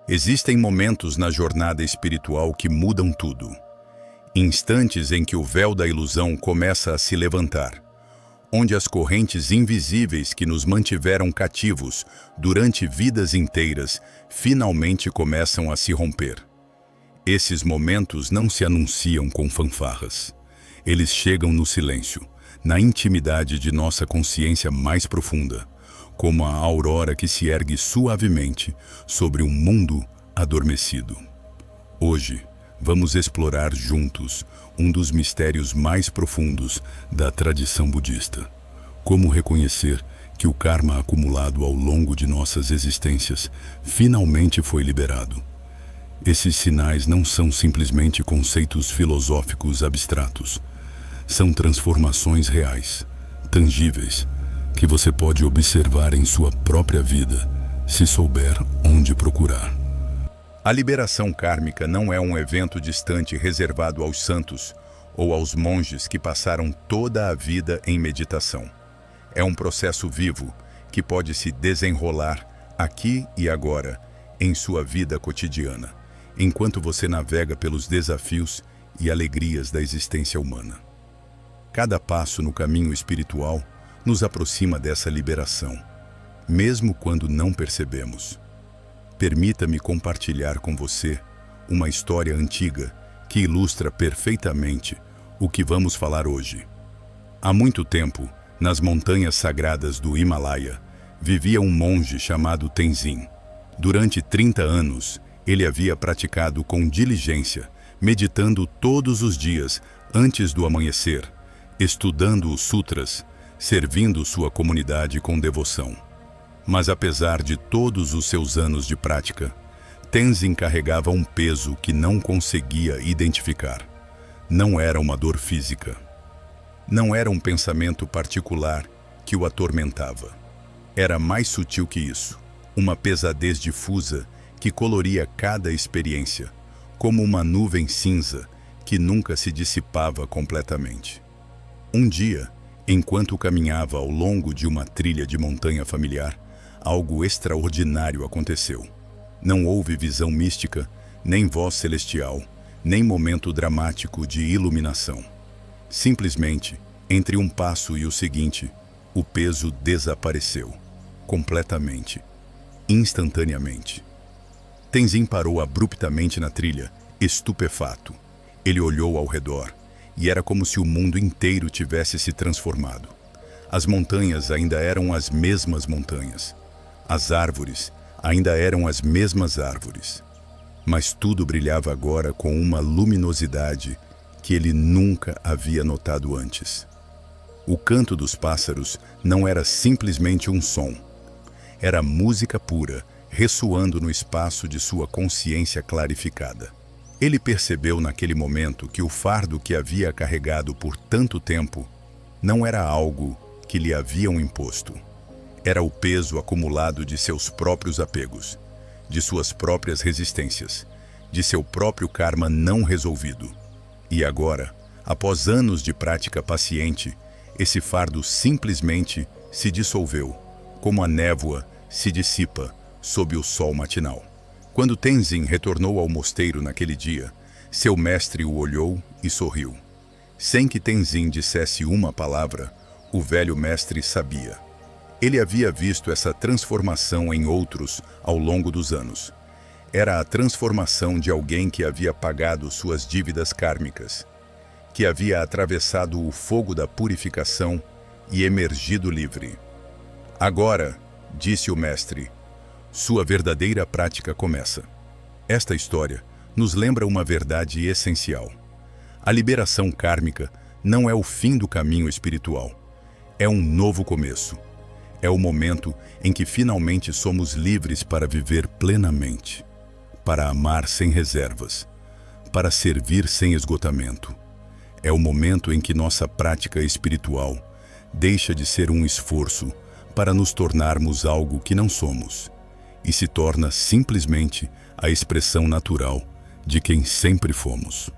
Existem momentos na jornada espiritual que mudam tudo. Instantes em que o véu da ilusão começa a se levantar, onde as correntes invisíveis que nos mantiveram cativos durante vidas inteiras finalmente começam a se romper. Esses momentos não se anunciam com fanfarras. Eles chegam no silêncio, na intimidade de nossa consciência mais profunda, como a aurora que se ergue suavemente sobre um mundo adormecido. Hoje, vamos explorar juntos um dos mistérios mais profundos da tradição budista. Como reconhecer que o karma acumulado ao longo de nossas existências finalmente foi liberado. Esses sinais não são simplesmente conceitos filosóficos abstratos. São transformações reais, tangíveis, que você pode observar em sua própria vida, se souber onde procurar. A liberação kármica não é um evento distante reservado aos santos ou aos monges que passaram toda a vida em meditação. É um processo vivo que pode se desenrolar aqui e agora, em sua vida cotidiana, enquanto você navega pelos desafios e alegrias da existência humana. Cada passo no caminho espiritual nos aproxima dessa liberação, mesmo quando não percebemos. Permita-me compartilhar com você uma história antiga que ilustra perfeitamente o que vamos falar hoje. Há muito tempo, nas montanhas sagradas do Himalaia, vivia um monge chamado Tenzin. Durante 30 anos, ele havia praticado com diligência, meditando todos os dias antes do amanhecer, estudando os sutras, servindo sua comunidade com devoção. Mas apesar de todos os seus anos de prática, Tenzin carregava um peso que não conseguia identificar. Não era uma dor física. Não era um pensamento particular que o atormentava. Era mais sutil que isso, uma pesadez difusa que coloria cada experiência, como uma nuvem cinza que nunca se dissipava completamente. Um dia, enquanto caminhava ao longo de uma trilha de montanha familiar, algo extraordinário aconteceu. Não houve visão mística, nem voz celestial, nem momento dramático de iluminação. Simplesmente, entre um passo e o seguinte, o peso desapareceu, completamente, instantaneamente. Tenzin parou abruptamente na trilha, estupefato. Ele olhou ao redor, e era como se o mundo inteiro tivesse se transformado. As montanhas ainda eram as mesmas montanhas. As árvores ainda eram as mesmas árvores. Mas tudo brilhava agora com uma luminosidade que ele nunca havia notado antes. O canto dos pássaros não era simplesmente um som. Era música pura, ressoando no espaço de sua consciência clarificada. Ele percebeu naquele momento que o fardo que havia carregado por tanto tempo não era algo que lhe haviam imposto. Era o peso acumulado de seus próprios apegos, de suas próprias resistências, de seu próprio karma não resolvido. E agora, após anos de prática paciente, esse fardo simplesmente se dissolveu, como a névoa se dissipa sob o sol matinal. Quando Tenzin retornou ao mosteiro naquele dia, seu mestre o olhou e sorriu. Sem que Tenzin dissesse uma palavra, o velho mestre sabia. Ele havia visto essa transformação em outros ao longo dos anos. Era a transformação de alguém que havia pagado suas dívidas kármicas, que havia atravessado o fogo da purificação e emergido livre. Agora, disse o mestre, sua verdadeira prática começa. Esta história nos lembra uma verdade essencial. A liberação kármica não é o fim do caminho espiritual. É um novo começo. É o momento em que finalmente somos livres para viver plenamente, para amar sem reservas, para servir sem esgotamento. É o momento em que nossa prática espiritual deixa de ser um esforço para nos tornarmos algo que não somos e se torna simplesmente a expressão natural de quem sempre fomos.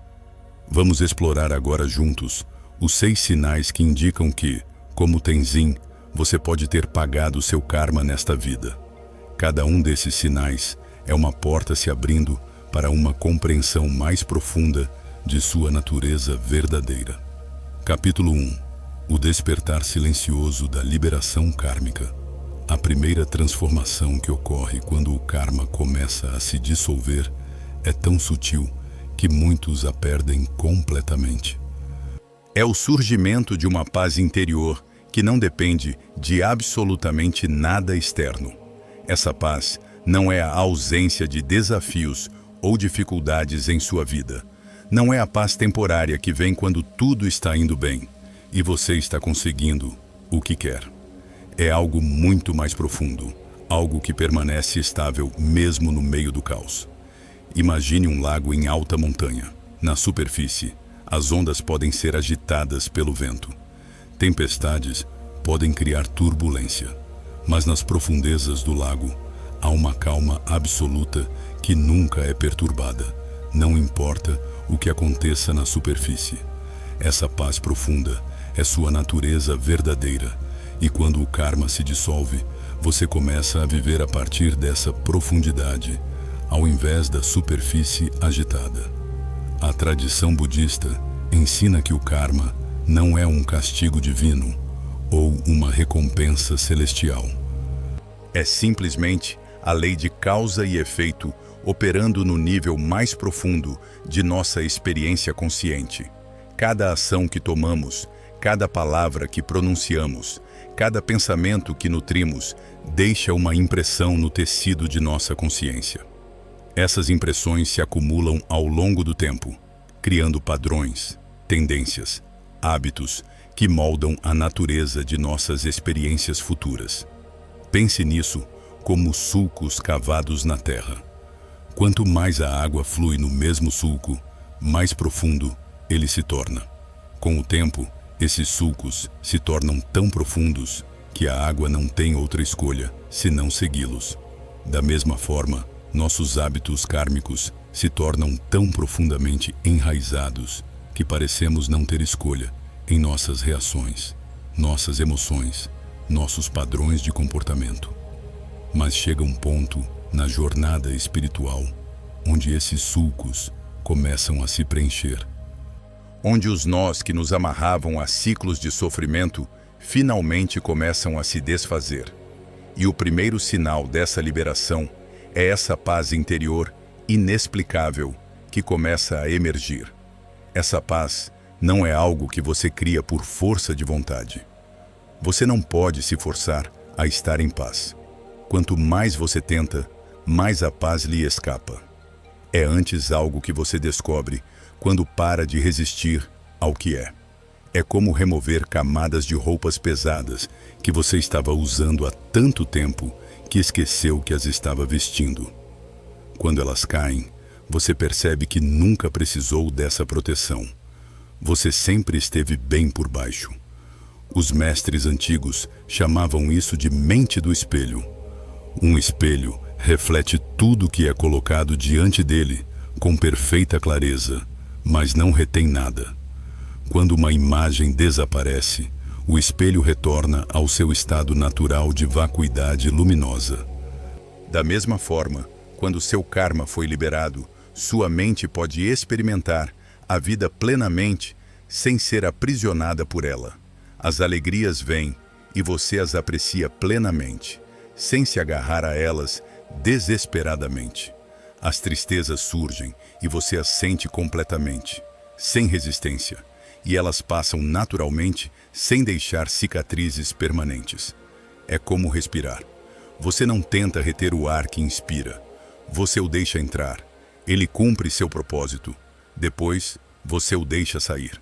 Vamos explorar agora juntos os 6 sinais que indicam que, como Tenzin, você pode ter pagado seu karma nesta vida. Cada um desses sinais É uma porta se abrindo para uma compreensão mais profunda de sua natureza verdadeira. Capítulo 1. O despertar silencioso da liberação kármica. A primeira transformação que ocorre quando o karma começa a se dissolver é tão sutil que muitos a perdem completamente. É o surgimento de uma paz interior que não depende de absolutamente nada externo. Essa paz não é a ausência de desafios ou dificuldades em sua vida. Não é a paz temporária que vem quando tudo está indo bem e você está conseguindo o que quer. É algo muito mais profundo, algo que permanece estável mesmo no meio do caos. Imagine um lago em alta montanha. Na superfície, as ondas podem ser agitadas pelo vento. Tempestades podem criar turbulência, mas nas profundezas do lago há uma calma absoluta que nunca é perturbada, não importa o que aconteça na superfície. Essa paz profunda é sua natureza verdadeira, e quando o karma se dissolve, você começa a viver a partir dessa profundidade, ao invés da superfície agitada. A tradição budista ensina que o karma não é um castigo divino ou uma recompensa celestial. É simplesmente a lei de causa e efeito operando no nível mais profundo de nossa experiência consciente. Cada ação que tomamos, cada palavra que pronunciamos, cada pensamento que nutrimos, deixa uma impressão no tecido de nossa consciência. Essas impressões se acumulam ao longo do tempo, criando padrões, tendências, hábitos que moldam a natureza de nossas experiências futuras. Pense nisso como sulcos cavados na terra. Quanto mais a água flui no mesmo sulco, mais profundo ele se torna. Com o tempo, esses sulcos se tornam tão profundos que a água não tem outra escolha senão segui-los. Da mesma forma, nossos hábitos kármicos se tornam tão profundamente enraizados que parecemos não ter escolha em nossas reações, nossas emoções, nossos padrões de comportamento. Mas chega um ponto na jornada espiritual onde esses sulcos começam a se preencher. Onde os nós que nos amarravam a ciclos de sofrimento finalmente começam a se desfazer. E o primeiro sinal dessa liberação é essa paz interior inexplicável que começa a emergir. Essa paz não é algo que você cria por força de vontade. Você não pode se forçar a estar em paz. Quanto mais você tenta, mais a paz lhe escapa. É antes algo que você descobre quando para de resistir ao que é. É como remover camadas de roupas pesadas que você estava usando há tanto tempo que esqueceu que as estava vestindo. Quando elas caem, você percebe que nunca precisou dessa proteção. Você sempre esteve bem por baixo. Os mestres antigos chamavam isso de mente do espelho. Um espelho reflete tudo que é colocado diante dele com perfeita clareza, mas não retém nada. Quando uma imagem desaparece, o espelho retorna ao seu estado natural de vacuidade luminosa. Da mesma forma, quando seu karma foi liberado, sua mente pode experimentar a vida plenamente sem ser aprisionada por ela. As alegrias vêm e você as aprecia plenamente, sem se agarrar a elas desesperadamente. As tristezas surgem e você as sente completamente, sem resistência, e elas passam naturalmente sem deixar cicatrizes permanentes. É como respirar. Você não tenta reter o ar que inspira. Você o deixa entrar. Ele cumpre seu propósito. Depois, você o deixa sair.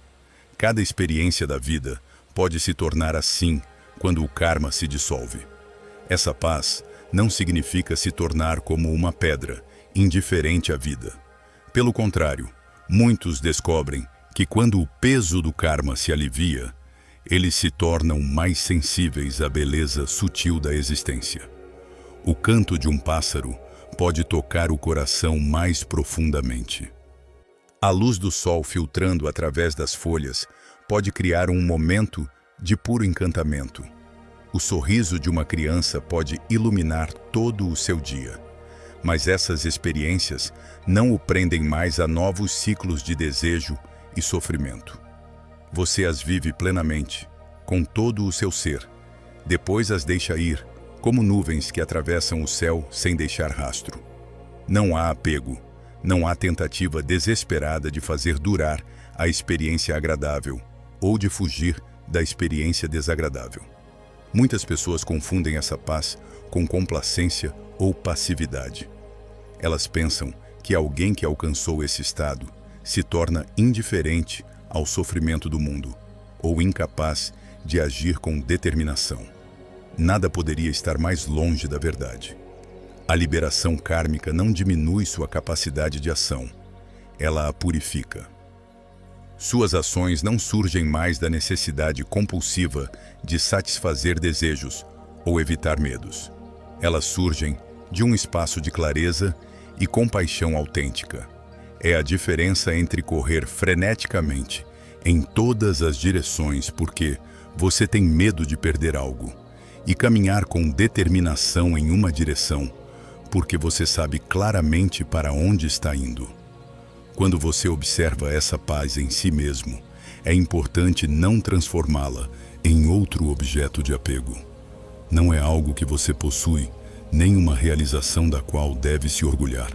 Cada experiência da vida pode se tornar assim quando o karma se dissolve. Essa paz não significa se tornar como uma pedra, indiferente à vida. Pelo contrário, muitos descobrem que quando o peso do karma se alivia, eles se tornam mais sensíveis à beleza sutil da existência. O canto de um pássaro pode tocar o coração mais profundamente. A luz do sol filtrando através das folhas pode criar um momento de puro encantamento. O sorriso de uma criança pode iluminar todo o seu dia. Mas essas experiências não o prendem mais a novos ciclos de desejo e sofrimento. Você as vive plenamente, com todo o seu ser. Depois as deixa ir, como nuvens que atravessam o céu sem deixar rastro. Não há apego, não há tentativa desesperada de fazer durar a experiência agradável ou de fugir da experiência desagradável. Muitas pessoas confundem essa paz com complacência ou passividade. Elas pensam que alguém que alcançou esse estado se torna indiferente ao sofrimento do mundo ou incapaz de agir com determinação. Nada poderia estar mais longe da verdade. A liberação kármica não diminui sua capacidade de ação, ela a purifica. Suas ações não surgem mais da necessidade compulsiva de satisfazer desejos ou evitar medos. Elas surgem de um espaço de clareza e compaixão autêntica. É a diferença entre correr freneticamente em todas as direções porque você tem medo de perder algo, e caminhar com determinação em uma direção porque você sabe claramente para onde está indo. Quando você observa essa paz em si mesmo, é importante não transformá-la em outro objeto de apego. Não é algo que você possui, nem uma realização da qual deve se orgulhar.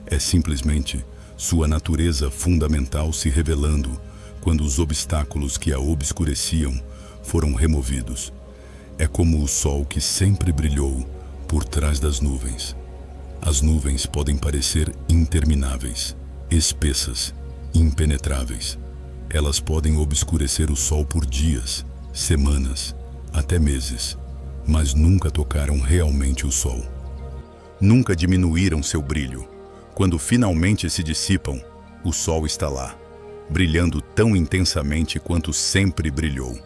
É simplesmente sua natureza fundamental se revelando quando os obstáculos que a obscureciam foram removidos. É como o sol que sempre brilhou por trás das nuvens. As nuvens podem parecer intermináveis, espessas, impenetráveis. Elas podem obscurecer o sol por dias, semanas, até meses, mas nunca tocaram realmente o sol. Nunca diminuíram seu brilho. Quando finalmente se dissipam, o sol está lá, brilhando tão intensamente quanto sempre brilhou.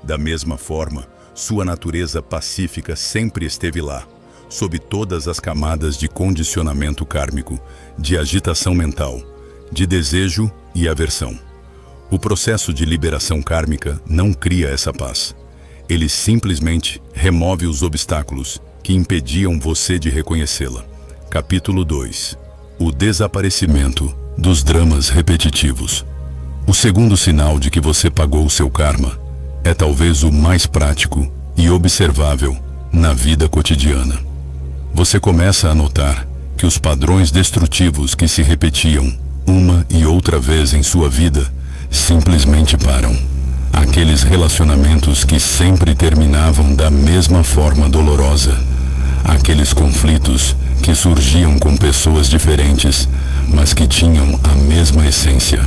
Da mesma forma, sua natureza pacífica sempre esteve lá, sob todas as camadas de condicionamento kármico, de agitação mental, de desejo e aversão. O processo de liberação kármica não cria essa paz. Ele simplesmente remove os obstáculos que impediam você de reconhecê-la. Capítulo 2. O desaparecimento dos dramas repetitivos. O segundo sinal de que você pagou o seu karma é talvez o mais prático e observável na vida cotidiana. Você começa a notar que os padrões destrutivos que se repetiam uma e outra vez em sua vida simplesmente param. Aqueles relacionamentos que sempre terminavam da mesma forma dolorosa. Aqueles conflitos que surgiam com pessoas diferentes, mas que tinham a mesma essência.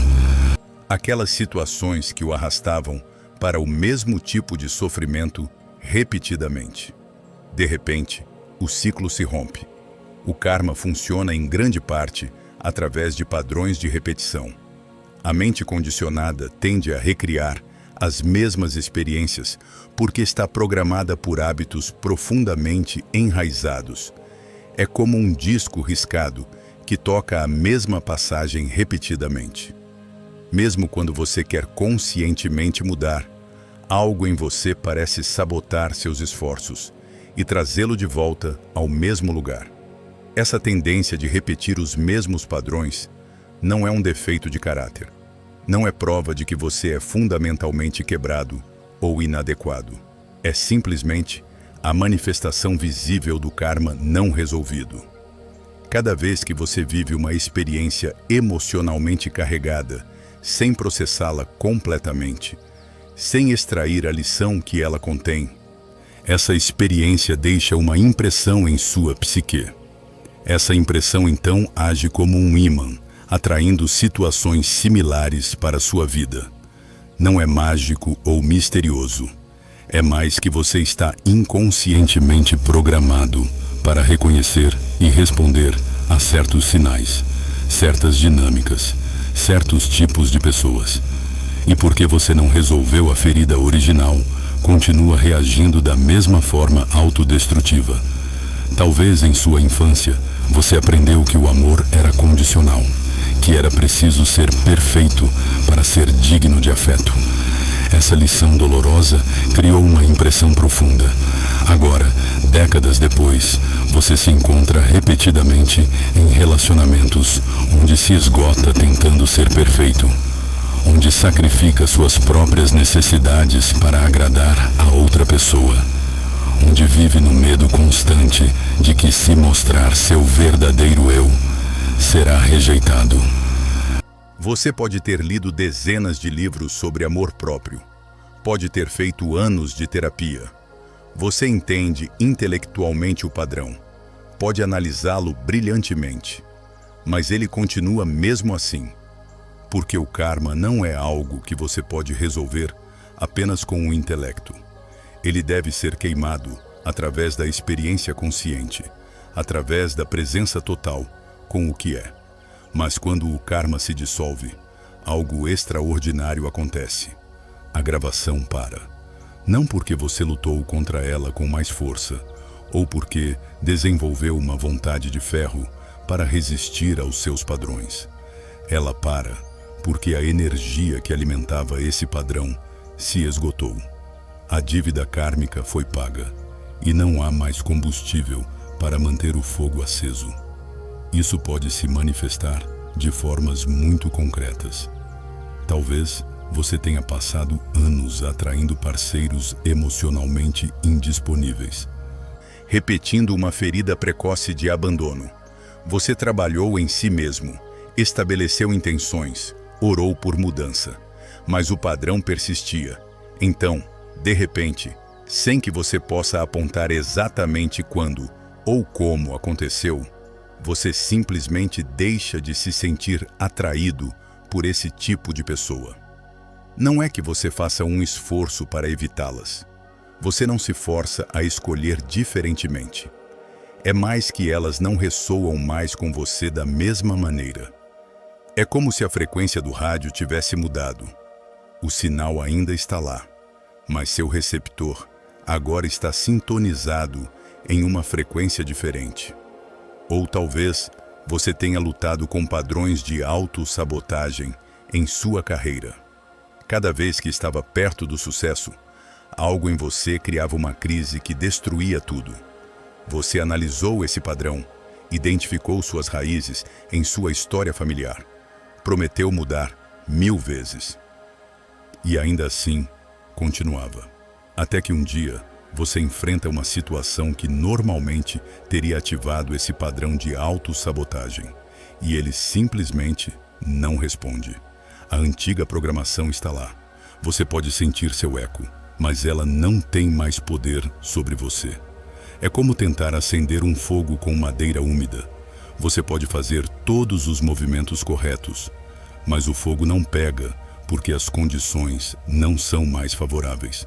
Aquelas situações que o arrastavam para o mesmo tipo de sofrimento repetidamente. De repente, o ciclo se rompe. O karma funciona em grande parte através de padrões de repetição. A mente condicionada tende a recriar as mesmas experiências porque está programada por hábitos profundamente enraizados. É como um disco riscado que toca a mesma passagem repetidamente. Mesmo quando você quer conscientemente mudar, algo em você parece sabotar seus esforços e trazê-lo de volta ao mesmo lugar. Essa tendência de repetir os mesmos padrões não é um defeito de caráter. Não é prova de que você é fundamentalmente quebrado ou inadequado. É simplesmente a manifestação visível do karma não resolvido. Cada vez que você vive uma experiência emocionalmente carregada, sem processá-la completamente, sem extrair a lição que ela contém, essa experiência deixa uma impressão em sua psique. Essa impressão então age como um ímã, atraindo situações similares para sua vida. Não é mágico ou misterioso. É mais que você está inconscientemente programado para reconhecer e responder a certos sinais, certas dinâmicas, certos tipos de pessoas. E porque você não resolveu a ferida original, continua reagindo da mesma forma autodestrutiva. Talvez em sua infância, você aprendeu que o amor era condicional, que era preciso ser perfeito para ser digno de afeto. Essa lição dolorosa criou uma impressão profunda. Agora, décadas depois, você se encontra repetidamente em relacionamentos onde se esgota tentando ser perfeito, onde sacrifica suas próprias necessidades para agradar a outra pessoa, onde vive no medo constante de que, se mostrar seu verdadeiro eu, será rejeitado. Você pode ter lido dezenas de livros sobre amor próprio, pode ter feito anos de terapia. Você entende intelectualmente o padrão, pode analisá-lo brilhantemente, mas ele continua mesmo assim, porque o karma não é algo que você pode resolver apenas com o intelecto. Ele deve ser queimado através da experiência consciente, através da presença total com o que é. Mas quando o karma se dissolve, algo extraordinário acontece. A gravação para. Não porque você lutou contra ela com mais força, ou porque desenvolveu uma vontade de ferro para resistir aos seus padrões. Ela para porque a energia que alimentava esse padrão se esgotou. A dívida kármica foi paga e não há mais combustível para manter o fogo aceso. Isso pode se manifestar de formas muito concretas. Talvez você tenha passado anos atraindo parceiros emocionalmente indisponíveis, repetindo uma ferida precoce de abandono. Você trabalhou em si mesmo, estabeleceu intenções, orou por mudança, mas o padrão persistia. Então, de repente, sem que você possa apontar exatamente quando ou como aconteceu, você simplesmente deixa de se sentir atraído por esse tipo de pessoa. Não é que você faça um esforço para evitá-las. Você não se força a escolher diferentemente. É mais que elas não ressoam mais com você da mesma maneira. É como se a frequência do rádio tivesse mudado. O sinal ainda está lá, mas seu receptor agora está sintonizado em uma frequência diferente. Ou talvez você tenha lutado com padrões de autossabotagem em sua carreira. Cada vez que estava perto do sucesso, algo em você criava uma crise que destruía tudo. Você analisou esse padrão, identificou suas raízes em sua história familiar, prometeu mudar 1000 vezes. E ainda assim, continuava. Até que um dia, você enfrenta uma situação que normalmente teria ativado esse padrão de autossabotagem, e ele simplesmente não responde. A antiga programação está lá. Você pode sentir seu eco, mas ela não tem mais poder sobre você. É como tentar acender um fogo com madeira úmida. Você pode fazer todos os movimentos corretos, mas o fogo não pega porque as condições não são mais favoráveis.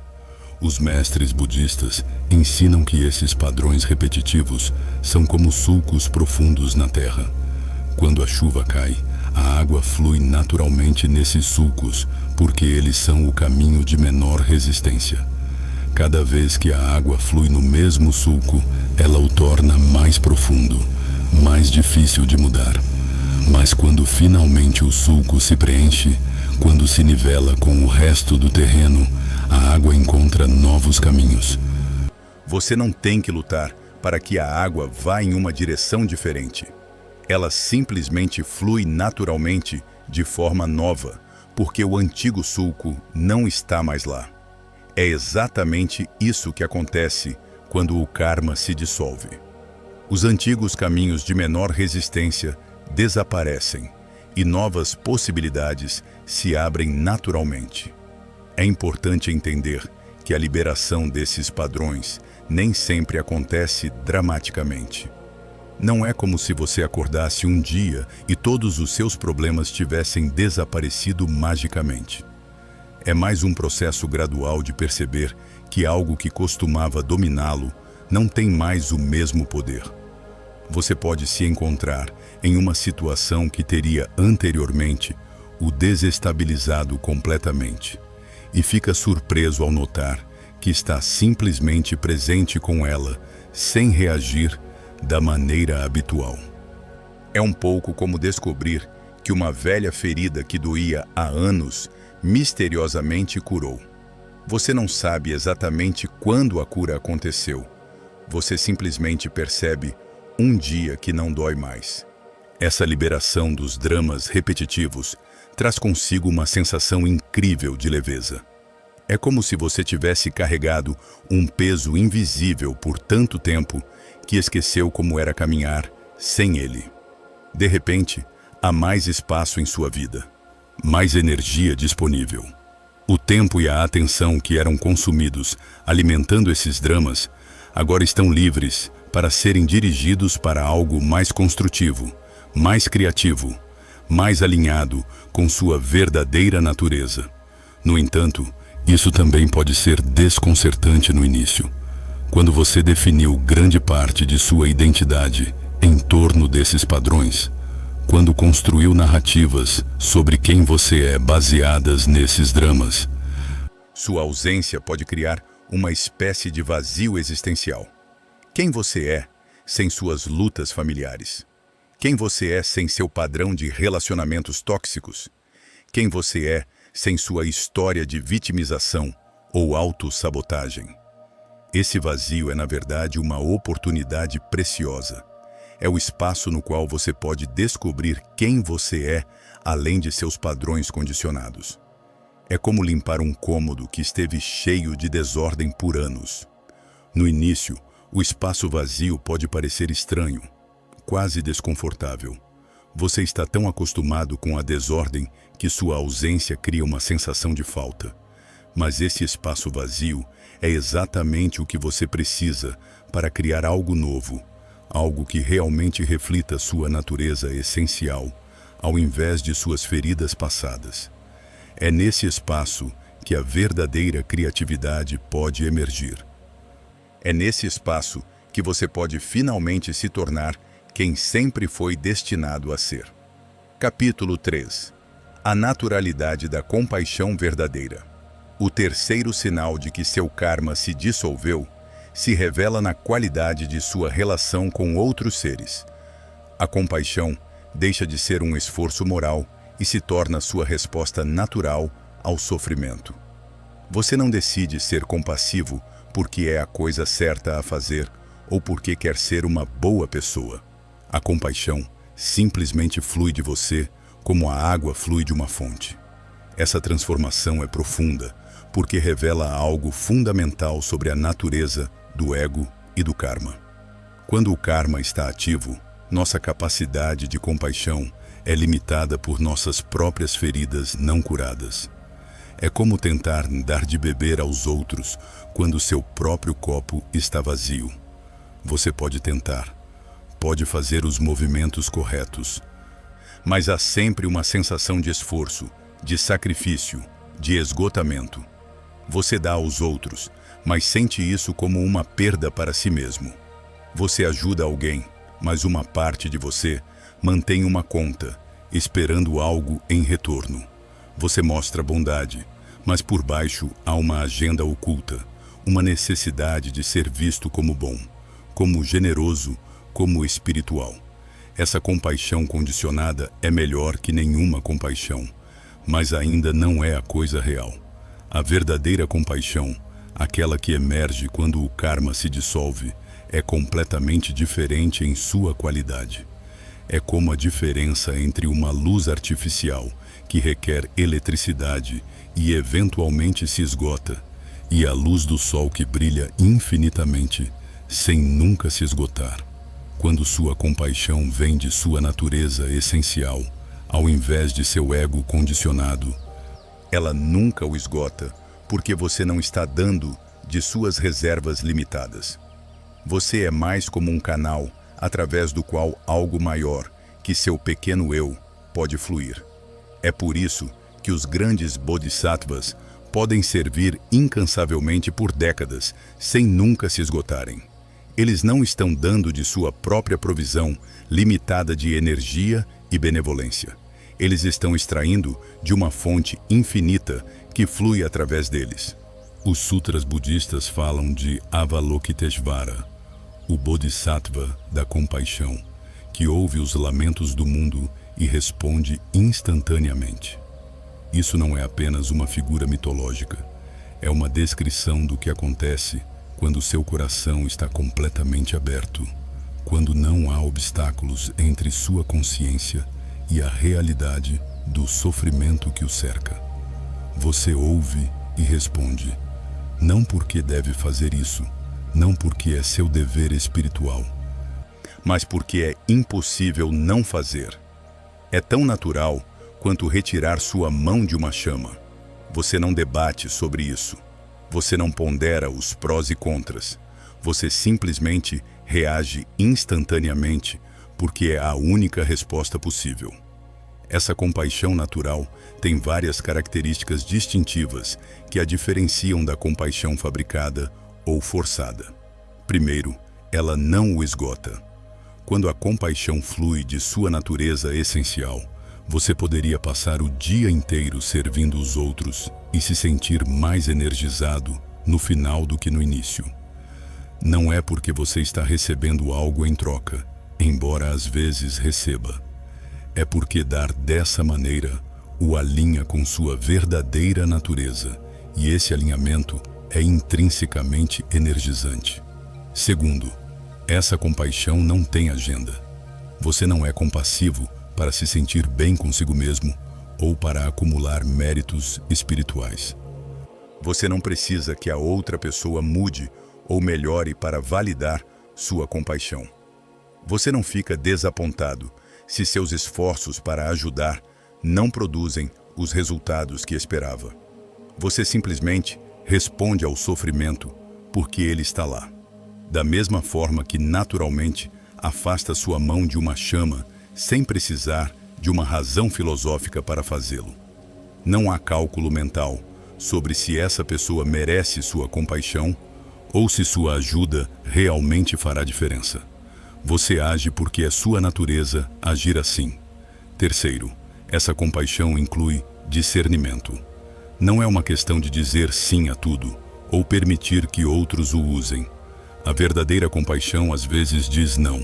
Os mestres budistas ensinam que esses padrões repetitivos são como sulcos profundos na terra. Quando a chuva cai, a água flui naturalmente nesses sulcos, porque eles são o caminho de menor resistência. Cada vez que a água flui no mesmo sulco, ela o torna mais profundo, mais difícil de mudar. Mas quando finalmente o sulco se preenche, quando se nivela com o resto do terreno, a água encontra novos caminhos. Você não tem que lutar para que a água vá em uma direção diferente. Ela simplesmente flui naturalmente de forma nova, porque o antigo sulco não está mais lá. É exatamente isso que acontece quando o karma se dissolve. Os antigos caminhos de menor resistência desaparecem e novas possibilidades se abrem naturalmente. É importante entender que a liberação desses padrões nem sempre acontece dramaticamente. Não é como se você acordasse um dia e todos os seus problemas tivessem desaparecido magicamente. É mais um processo gradual de perceber que algo que costumava dominá-lo não tem mais o mesmo poder. Você pode se encontrar em uma situação que teria anteriormente o desestabilizado completamente e fica surpreso ao notar que está simplesmente presente com ela, sem reagir da maneira habitual. É um pouco como descobrir que uma velha ferida que doía há anos misteriosamente curou. Você não sabe exatamente quando a cura aconteceu. Você simplesmente percebe um dia que não dói mais. Essa liberação dos dramas repetitivos traz consigo uma sensação incrível de leveza. É como se você tivesse carregado um peso invisível por tanto tempo que esqueceu como era caminhar sem ele. De repente, há mais espaço em sua vida, mais energia disponível. O tempo e a atenção que eram consumidos alimentando esses dramas agora estão livres para serem dirigidos para algo mais construtivo, mais criativo, mais alinhado com sua verdadeira natureza. No entanto, isso também pode ser desconcertante no início, quando você definiu grande parte de sua identidade em torno desses padrões, quando construiu narrativas sobre quem você é baseadas nesses dramas. Sua ausência pode criar uma espécie de vazio existencial. Quem você é sem suas lutas familiares? Quem você é sem seu padrão de relacionamentos tóxicos? Quem você é sem sua história de vitimização ou autossabotagem? Esse vazio é, na verdade, uma oportunidade preciosa. É o espaço no qual você pode descobrir quem você é, além de seus padrões condicionados. É como limpar um cômodo que esteve cheio de desordem por anos. No início, o espaço vazio pode parecer estranho, quase desconfortável. Você está tão acostumado com a desordem que sua ausência cria uma sensação de falta. Mas esse espaço vazio é exatamente o que você precisa para criar algo novo, algo que realmente reflita sua natureza essencial, ao invés de suas feridas passadas. É nesse espaço que a verdadeira criatividade pode emergir. É nesse espaço que você pode finalmente se tornar quem sempre foi destinado a ser. Capítulo 3. A naturalidade da compaixão verdadeira. O terceiro sinal de que seu karma se dissolveu se revela na qualidade de sua relação com outros seres. A compaixão deixa de ser um esforço moral e se torna sua resposta natural ao sofrimento. Você não decide ser compassivo porque é a coisa certa a fazer ou porque quer ser uma boa pessoa. A compaixão simplesmente flui de você como a água flui de uma fonte. Essa transformação é profunda porque revela algo fundamental sobre a natureza do ego e do karma. Quando o karma está ativo, nossa capacidade de compaixão é limitada por nossas próprias feridas não curadas. É como tentar dar de beber aos outros quando seu próprio copo está vazio. Você pode tentar, pode fazer os movimentos corretos, mas há sempre uma sensação de esforço, de sacrifício, de esgotamento. Você dá aos outros, mas sente isso como uma perda para si mesmo. Você ajuda alguém, mas uma parte de você mantém uma conta, esperando algo em retorno. Você mostra bondade, mas por baixo há uma agenda oculta, uma necessidade de ser visto como bom, como generoso, como espiritual. Essa compaixão condicionada é melhor que nenhuma compaixão, mas ainda não é a coisa real. A verdadeira compaixão, aquela que emerge quando o karma se dissolve, é completamente diferente em sua qualidade. É como a diferença entre uma luz artificial, que requer eletricidade e eventualmente se esgota, e a luz do sol que brilha infinitamente, sem nunca se esgotar. Quando sua compaixão vem de sua natureza essencial, ao invés de seu ego condicionado, ela nunca o esgota, porque você não está dando de suas reservas limitadas. Você é mais como um canal através do qual algo maior que seu pequeno eu pode fluir. É por isso que os grandes bodhisattvas podem servir incansavelmente por décadas, sem nunca se esgotarem. Eles não estão dando de sua própria provisão limitada de energia e benevolência. Eles estão extraindo de uma fonte infinita que flui através deles. Os sutras budistas falam de Avalokiteshvara, o Bodhisattva da compaixão, que ouve os lamentos do mundo e responde instantaneamente. Isso não é apenas uma figura mitológica, É uma descrição do que acontece quando seu coração está completamente aberto, quando não há obstáculos entre sua consciência e a realidade do sofrimento que o cerca. Você ouve e responde, não porque deve fazer isso, não porque é seu dever espiritual, mas porque é impossível não fazer. É tão natural quanto retirar sua mão de uma chama. Você não debate sobre isso. Você não pondera os prós e contras. Você simplesmente reage instantaneamente porque é a única resposta possível. Essa compaixão natural tem várias características distintivas que a diferenciam da compaixão fabricada ou forçada. Primeiro, ela não o esgota. Quando a compaixão flui de sua natureza essencial, você poderia passar o dia inteiro servindo os outros e se sentir mais energizado no final do que no início. Não é porque você está recebendo algo em troca, embora às vezes receba. É porque dar dessa maneira o alinha com sua verdadeira natureza, e esse alinhamento é intrinsecamente energizante. Segundo, essa compaixão não tem agenda. Você não é compassivo para se sentir bem consigo mesmo ou para acumular méritos espirituais. Você não precisa que a outra pessoa mude ou melhore para validar sua compaixão. Você não fica desapontado se seus esforços para ajudar não produzem os resultados que esperava. Você simplesmente responde ao sofrimento porque ele está lá. Da mesma forma que naturalmente afasta sua mão de uma chama sem precisar de uma razão filosófica para fazê-lo. Não há cálculo mental sobre se essa pessoa merece sua compaixão ou se sua ajuda realmente fará diferença. Você age porque é sua natureza agir assim. Terceiro, essa compaixão inclui discernimento. Não é uma questão de dizer sim a tudo ou permitir que outros o usem. A verdadeira compaixão às vezes diz não.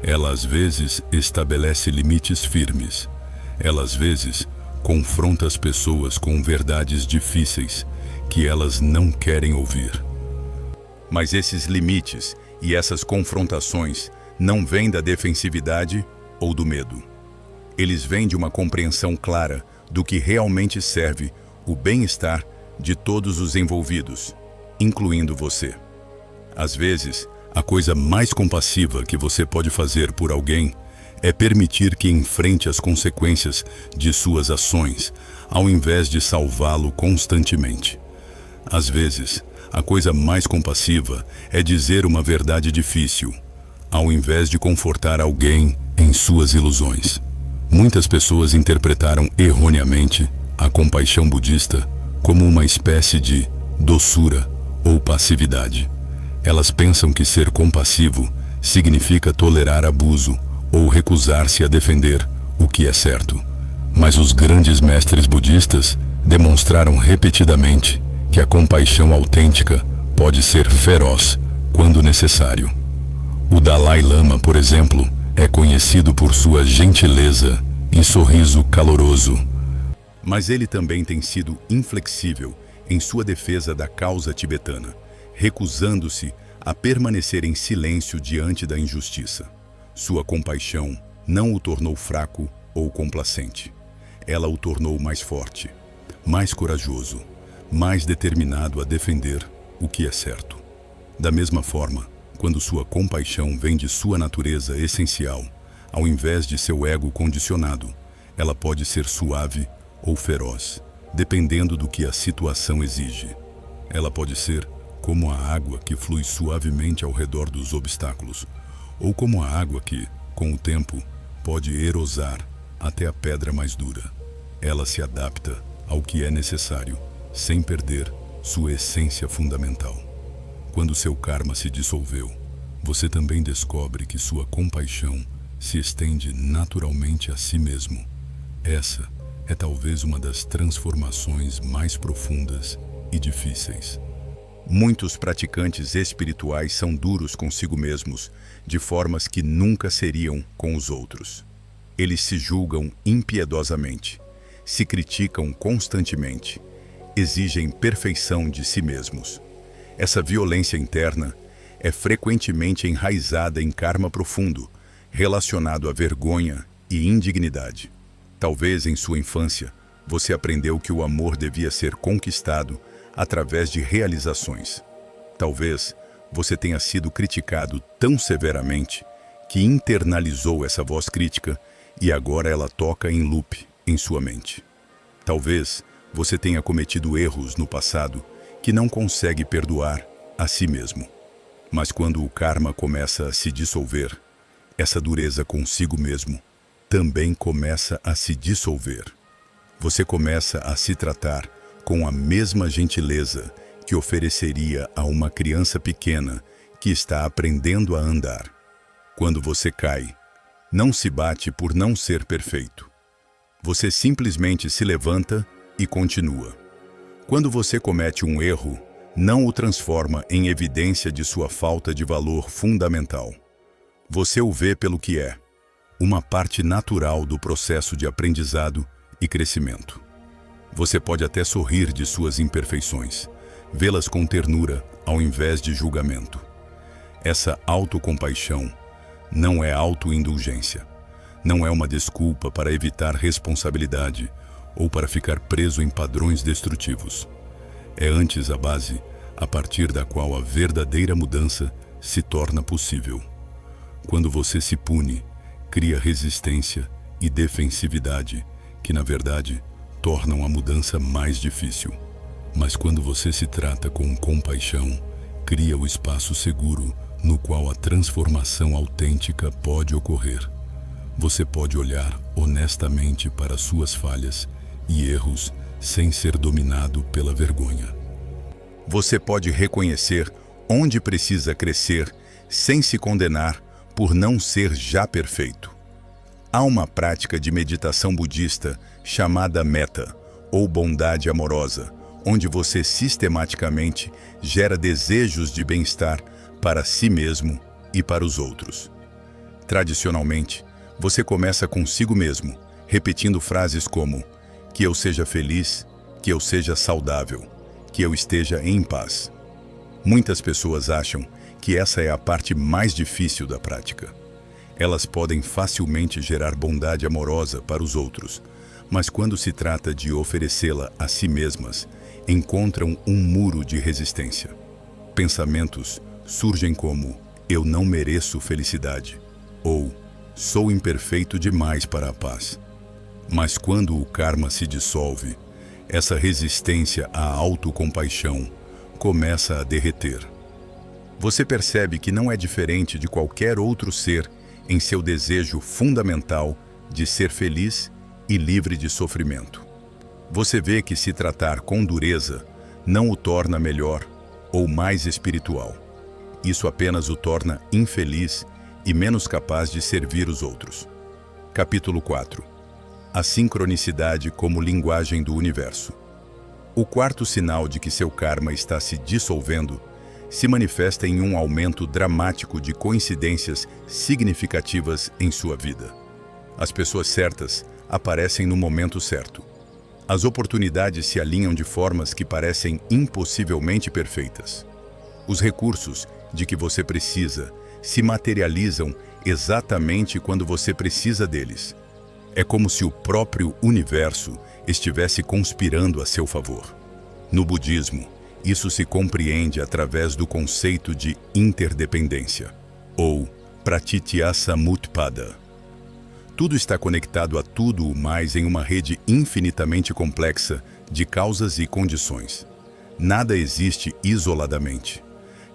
Ela às vezes estabelece limites firmes. Ela às vezes confronta as pessoas com verdades difíceis que elas não querem ouvir. Mas esses limites e essas confrontações não vêm da defensividade ou do medo. Eles vêm de uma compreensão clara do que realmente serve o bem-estar de todos os envolvidos, incluindo você. Às vezes, a coisa mais compassiva que você pode fazer por alguém é permitir que enfrente as consequências de suas ações, ao invés de salvá-lo constantemente. Às vezes, a coisa mais compassiva é dizer uma verdade difícil, ao invés de confortar alguém em suas ilusões. Muitas pessoas interpretaram erroneamente a compaixão budista como uma espécie de doçura ou passividade. Elas pensam que ser compassivo significa tolerar abuso ou recusar-se a defender o que é certo. Mas os grandes mestres budistas demonstraram repetidamente que a compaixão autêntica pode ser feroz quando necessário. O Dalai Lama, por exemplo, é conhecido por sua gentileza e sorriso caloroso. Mas ele também tem sido inflexível em sua defesa da causa tibetana, recusando-se a permanecer em silêncio diante da injustiça. Sua compaixão não o tornou fraco ou complacente. Ela o tornou mais forte, mais corajoso, mais determinado a defender o que é certo. Da mesma forma, quando sua compaixão vem de sua natureza essencial, ao invés de seu ego condicionado, ela pode ser suave ou feroz, dependendo do que a situação exige. Ela pode ser como a água que flui suavemente ao redor dos obstáculos, ou como a água que, com o tempo, pode erosar até a pedra mais dura. Ela se adapta ao que é necessário, sem perder sua essência fundamental. Quando seu karma se dissolveu, você também descobre que sua compaixão se estende naturalmente a si mesmo. Essa é talvez uma das transformações mais profundas e difíceis. Muitos praticantes espirituais são duros consigo mesmos, de formas que nunca seriam com os outros. Eles se julgam impiedosamente, se criticam constantemente exigem perfeição de si mesmos. Essa violência interna é frequentemente enraizada em karma profundo, relacionado à vergonha e indignidade. Talvez em sua infância, você aprendeu que o amor devia ser conquistado através de realizações. Talvez você tenha sido criticado tão severamente que internalizou essa voz crítica e agora ela toca em loop em sua mente. Talvez você tenha cometido erros no passado que não consegue perdoar a si mesmo. Mas quando o karma começa a se dissolver, essa dureza consigo mesmo também começa a se dissolver. Você começa a se tratar com a mesma gentileza que ofereceria a uma criança pequena que está aprendendo a andar. Quando você cai, não se bate por não ser perfeito. Você simplesmente se levanta e continua. Quando você comete um erro, não o transforma em evidência de sua falta de valor fundamental. Você o vê pelo que é, uma parte natural do processo de aprendizado e crescimento. Você pode até sorrir de suas imperfeições, vê-las com ternura ao invés de julgamento. Essa autocompaixão não é autoindulgência, não é uma desculpa para evitar responsabilidade ou para ficar preso em padrões destrutivos. É antes a base a partir da qual a verdadeira mudança se torna possível. Quando você se pune, cria resistência e defensividade, que na verdade tornam a mudança mais difícil. Mas quando você se trata com compaixão, cria o espaço seguro no qual a transformação autêntica pode ocorrer. Você pode olhar honestamente para suas falhas e erros sem ser dominado pela vergonha. Você pode reconhecer onde precisa crescer sem se condenar por não ser já perfeito. Há uma prática de meditação budista chamada metta, ou bondade amorosa, onde você sistematicamente gera desejos de bem-estar para si mesmo e para os outros. Tradicionalmente, você começa consigo mesmo, repetindo frases como que eu seja feliz, que eu seja saudável, que eu esteja em paz. Muitas pessoas acham que essa é a parte mais difícil da prática. Elas podem facilmente gerar bondade amorosa para os outros, mas quando se trata de oferecê-la a si mesmas, encontram um muro de resistência. Pensamentos surgem como eu não mereço felicidade ou sou imperfeito demais para a paz. Mas quando o karma se dissolve, essa resistência à autocompaixão começa a derreter. Você percebe que não é diferente de qualquer outro ser em seu desejo fundamental de ser feliz e livre de sofrimento. Você vê que se tratar com dureza não o torna melhor ou mais espiritual. Isso apenas o torna infeliz e menos capaz de servir os outros. Capítulo 4. A sincronicidade como linguagem do universo. O quarto sinal de que seu karma está se dissolvendo se manifesta em um aumento dramático de coincidências significativas em sua vida. As pessoas certas aparecem no momento certo. As oportunidades se alinham de formas que parecem impossivelmente perfeitas. Os recursos de que você precisa se materializam exatamente quando você precisa deles. É como se o próprio universo estivesse conspirando a seu favor. No budismo, isso se compreende através do conceito de interdependência, ou pratityasamutpada. Tudo está conectado a tudo o mais em uma rede infinitamente complexa de causas e condições. Nada existe isoladamente.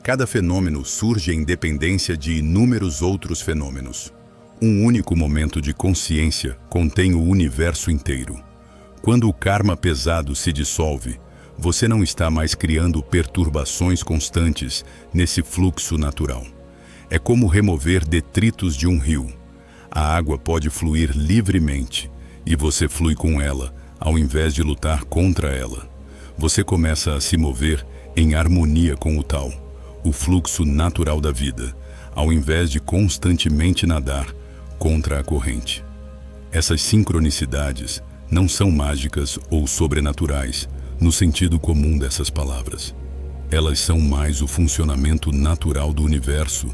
Cada fenômeno surge em dependência de inúmeros outros fenômenos. Um único momento de consciência contém o universo inteiro. Quando o karma pesado se dissolve, você não está mais criando perturbações constantes nesse fluxo natural. É como remover detritos de um rio. A água pode fluir livremente e você flui com ela, ao invés de lutar contra ela. Você começa a se mover em harmonia com o tal, o fluxo natural da vida, ao invés de constantemente nadar contra a corrente. Essas sincronicidades não são mágicas ou sobrenaturais, no sentido comum dessas palavras. Elas são mais o funcionamento natural do universo,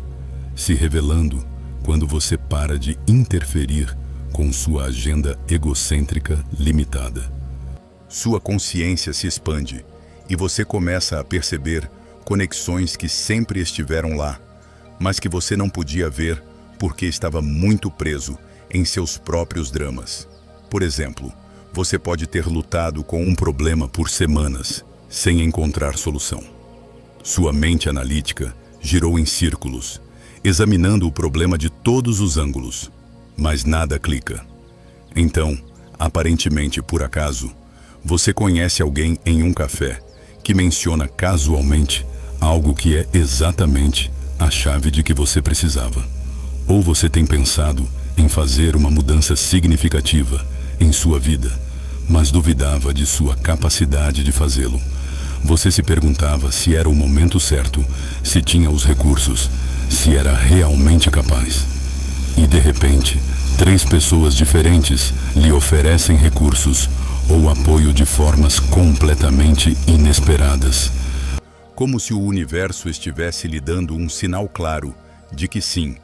se revelando quando você para de interferir com sua agenda egocêntrica limitada. Sua consciência se expande e você começa a perceber conexões que sempre estiveram lá, mas que você não podia ver porque estava muito preso em seus próprios dramas. Por exemplo, você pode ter lutado com um problema por semanas, sem encontrar solução. Sua mente analítica girou em círculos, examinando o problema de todos os ângulos, mas nada clica. Então, aparentemente por acaso, você conhece alguém em um café que menciona casualmente algo que é exatamente a chave de que você precisava. Ou você tem pensado em fazer uma mudança significativa em sua vida, mas duvidava de sua capacidade de fazê-lo. Você se perguntava se era o momento certo, se tinha os recursos, se era realmente capaz. E de repente, 3 pessoas diferentes lhe oferecem recursos ou apoio de formas completamente inesperadas. Como se o universo estivesse lhe dando um sinal claro de que sim,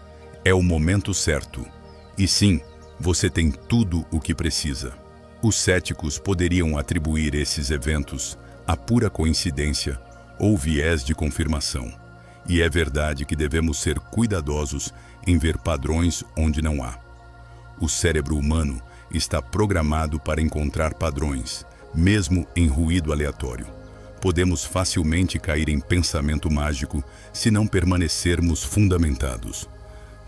é o momento certo. E sim, você tem tudo o que precisa. Os céticos poderiam atribuir esses eventos a pura coincidência ou viés de confirmação. E é verdade que devemos ser cuidadosos em ver padrões onde não há. O cérebro humano está programado para encontrar padrões, mesmo em ruído aleatório. Podemos facilmente cair em pensamento mágico se não permanecermos fundamentados.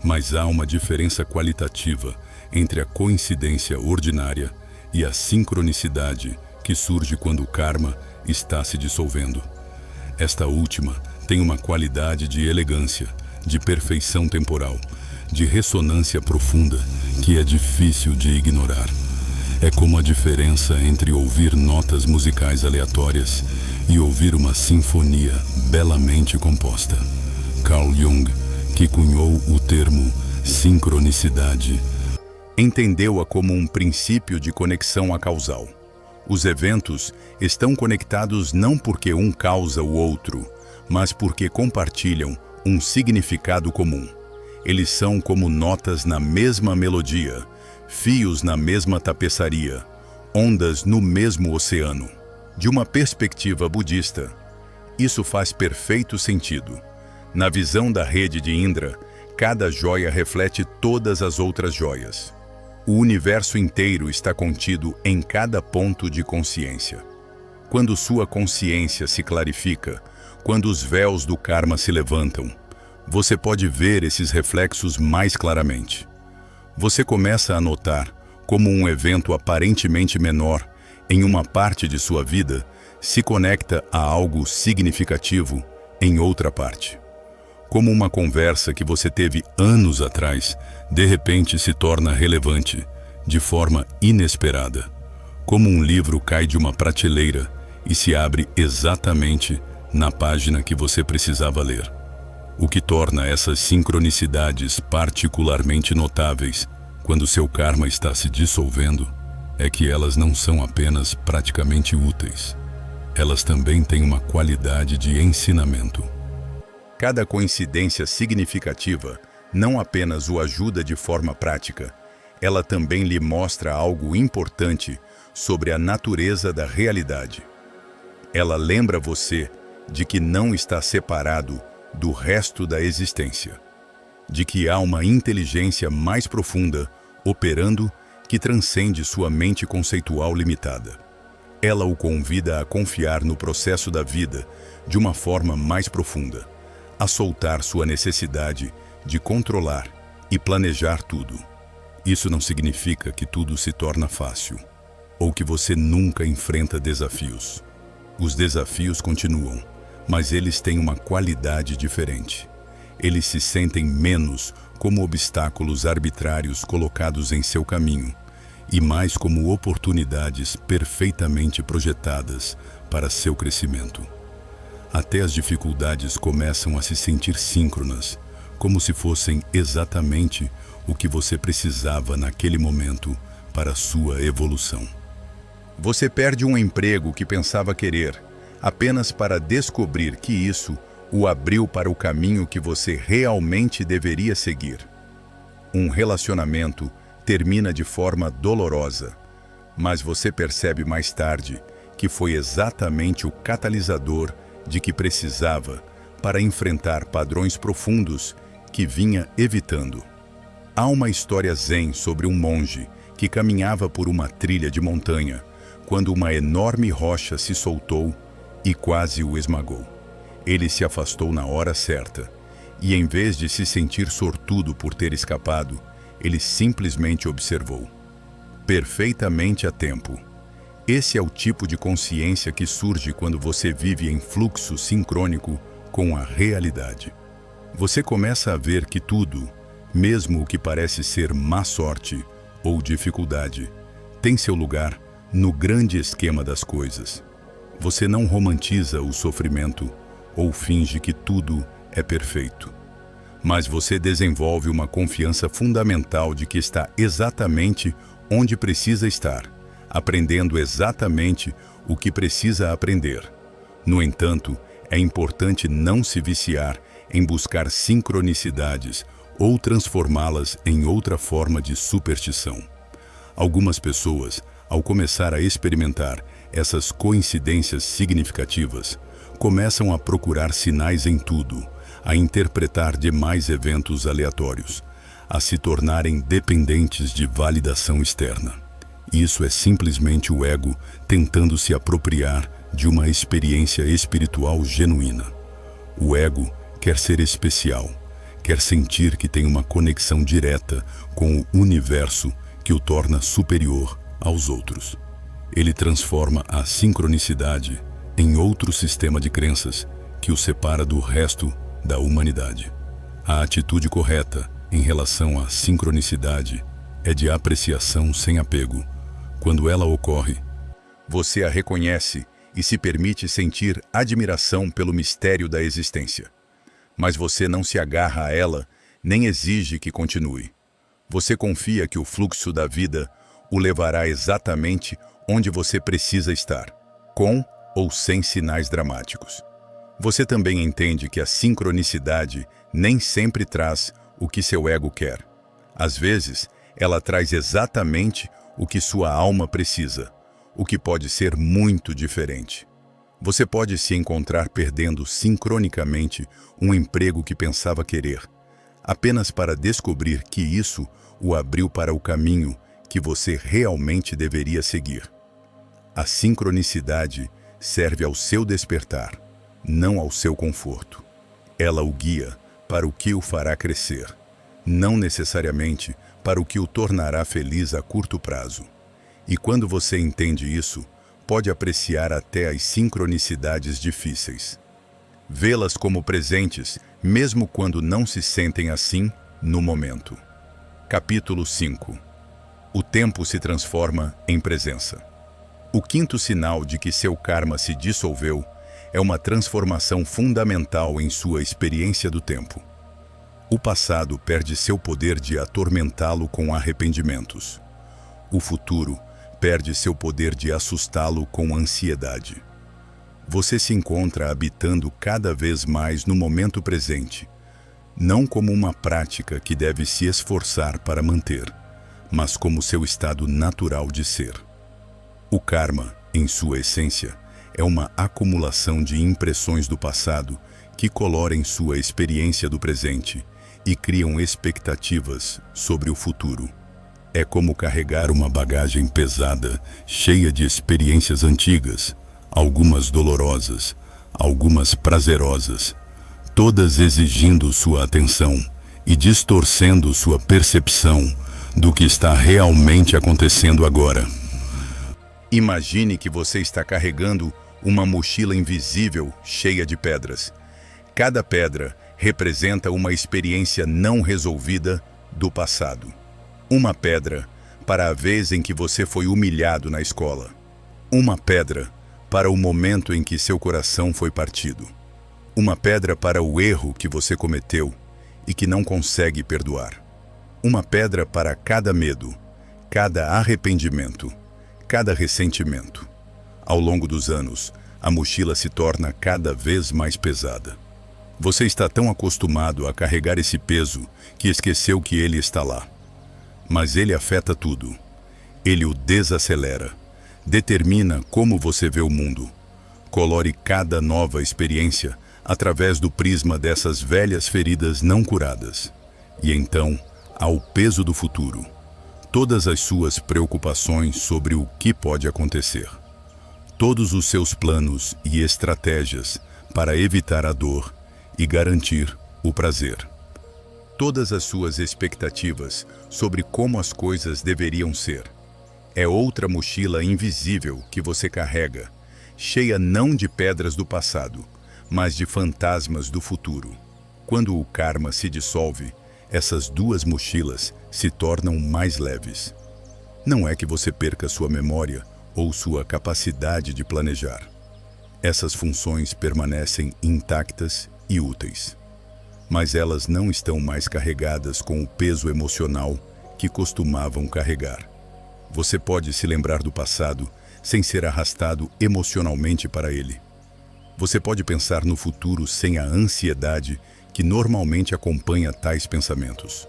Mas há uma diferença qualitativa entre a coincidência ordinária e a sincronicidade que surge quando o karma está se dissolvendo. Esta última tem uma qualidade de elegância, de perfeição temporal, de ressonância profunda que é difícil de ignorar. É como a diferença entre ouvir notas musicais aleatórias e ouvir uma sinfonia belamente composta. Carl Jung, que cunhou o termo sincronicidade, entendeu-a como um princípio de conexão acausal. Os eventos estão conectados não porque um causa o outro, mas porque compartilham um significado comum. Eles são como notas na mesma melodia, fios na mesma tapeçaria, ondas no mesmo oceano. De uma perspectiva budista, isso faz perfeito sentido. Na visão da rede de Indra, cada joia reflete todas as outras joias. O universo inteiro está contido em cada ponto de consciência. Quando sua consciência se clarifica, quando os véus do karma se levantam, você pode ver esses reflexos mais claramente. Você começa a notar como um evento aparentemente menor em uma parte de sua vida se conecta a algo significativo em outra parte. Como uma conversa que você teve anos atrás, de repente se torna relevante, de forma inesperada. Como um livro cai de uma prateleira e se abre exatamente na página que você precisava ler. O que torna essas sincronicidades particularmente notáveis quando seu karma está se dissolvendo é que elas não são apenas praticamente úteis. Elas também têm uma qualidade de ensinamento. Cada coincidência significativa não apenas o ajuda de forma prática, ela também lhe mostra algo importante sobre a natureza da realidade. Ela lembra você de que não está separado do resto da existência, de que há uma inteligência mais profunda operando que transcende sua mente conceitual limitada. Ela o convida a confiar no processo da vida de uma forma mais profunda, a soltar sua necessidade de controlar e planejar tudo. Isso não significa que tudo se torna fácil, ou que você nunca enfrenta desafios. Os desafios continuam, mas eles têm uma qualidade diferente. Eles se sentem menos como obstáculos arbitrários colocados em seu caminho, e mais como oportunidades perfeitamente projetadas para seu crescimento. Até as dificuldades começam a se sentir síncronas, como se fossem exatamente o que você precisava naquele momento para sua evolução. Você perde um emprego que pensava querer, apenas para descobrir que isso o abriu para o caminho que você realmente deveria seguir. Um relacionamento termina de forma dolorosa, mas você percebe mais tarde que foi exatamente o catalisador de que precisava para enfrentar padrões profundos que vinha evitando. Há uma história zen sobre um monge que caminhava por uma trilha de montanha quando uma enorme rocha se soltou e quase o esmagou. Ele se afastou na hora certa e, em vez de se sentir sortudo por ter escapado, ele simplesmente observou. Perfeitamente a tempo. Esse é o tipo de consciência que surge quando você vive em fluxo sincrônico com a realidade. Você começa a ver que tudo, mesmo o que parece ser má sorte ou dificuldade, tem seu lugar no grande esquema das coisas. Você não romantiza o sofrimento ou finge que tudo é perfeito. Mas você desenvolve uma confiança fundamental de que está exatamente onde precisa estar, aprendendo exatamente o que precisa aprender. No entanto, é importante não se viciar em buscar sincronicidades ou transformá-las em outra forma de superstição. Algumas pessoas, ao começar a experimentar essas coincidências significativas, começam a procurar sinais em tudo, a interpretar demais eventos aleatórios, a se tornarem dependentes de validação externa. Isso é simplesmente o ego tentando se apropriar de uma experiência espiritual genuína. O ego quer ser especial, quer sentir que tem uma conexão direta com o universo que o torna superior aos outros. Ele transforma a sincronicidade em outro sistema de crenças que o separa do resto da humanidade. A atitude correta em relação à sincronicidade é de apreciação sem apego. Quando ela ocorre, você a reconhece e se permite sentir admiração pelo mistério da existência. Mas você não se agarra a ela, nem exige que continue. Você confia que o fluxo da vida o levará exatamente onde você precisa estar, com ou sem sinais dramáticos. Você também entende que a sincronicidade nem sempre traz o que seu ego quer. Às vezes, ela traz exatamente o que sua alma precisa, o que pode ser muito diferente. Você pode se encontrar perdendo sincronicamente um emprego que pensava querer, apenas para descobrir que isso o abriu para o caminho que você realmente deveria seguir. A sincronicidade serve ao seu despertar, não ao seu conforto. Ela o guia para o que o fará crescer, não necessariamente para o que o tornará feliz a curto prazo. E quando você entende isso, pode apreciar até as sincronicidades difíceis. Vê-las como presentes, mesmo quando não se sentem assim no momento. Capítulo 5. O tempo se transforma em presença. O quinto sinal de que seu karma se dissolveu é uma transformação fundamental em sua experiência do tempo. O passado perde seu poder de atormentá-lo com arrependimentos. O futuro perde seu poder de assustá-lo com ansiedade. Você se encontra habitando cada vez mais no momento presente, não como uma prática que deve se esforçar para manter, mas como seu estado natural de ser. O karma, em sua essência, é uma acumulação de impressões do passado que colorem sua experiência do presente e criam expectativas sobre o futuro. É como carregar uma bagagem pesada, cheia de experiências antigas, algumas dolorosas, algumas prazerosas, todas exigindo sua atenção e distorcendo sua percepção do que está realmente acontecendo agora. Imagine que você está carregando uma mochila invisível cheia de pedras. Cada pedra representa uma experiência não resolvida do passado. Uma pedra para a vez em que você foi humilhado na escola. Uma pedra para o momento em que seu coração foi partido. Uma pedra para o erro que você cometeu e que não consegue perdoar. Uma pedra para cada medo, cada arrependimento, cada ressentimento. Ao longo dos anos, a mochila se torna cada vez mais pesada. Você está tão acostumado a carregar esse peso que esqueceu que ele está lá. Mas ele afeta tudo. Ele o desacelera, determina como você vê o mundo. Colore cada nova experiência através do prisma dessas velhas feridas não curadas. E então, há o peso do futuro. Todas as suas preocupações sobre o que pode acontecer. Todos os seus planos e estratégias para evitar a dor e garantir o prazer. Todas as suas expectativas sobre como as coisas deveriam ser. É outra mochila invisível que você carrega, cheia não de pedras do passado, mas de fantasmas do futuro. Quando o karma se dissolve, essas duas mochilas se tornam mais leves. Não é que você perca sua memória ou sua capacidade de planejar. Essas funções permanecem intactas e úteis. Mas elas não estão mais carregadas com o peso emocional que costumavam carregar. Você pode se lembrar do passado sem ser arrastado emocionalmente para ele. Você pode pensar no futuro sem a ansiedade que normalmente acompanha tais pensamentos.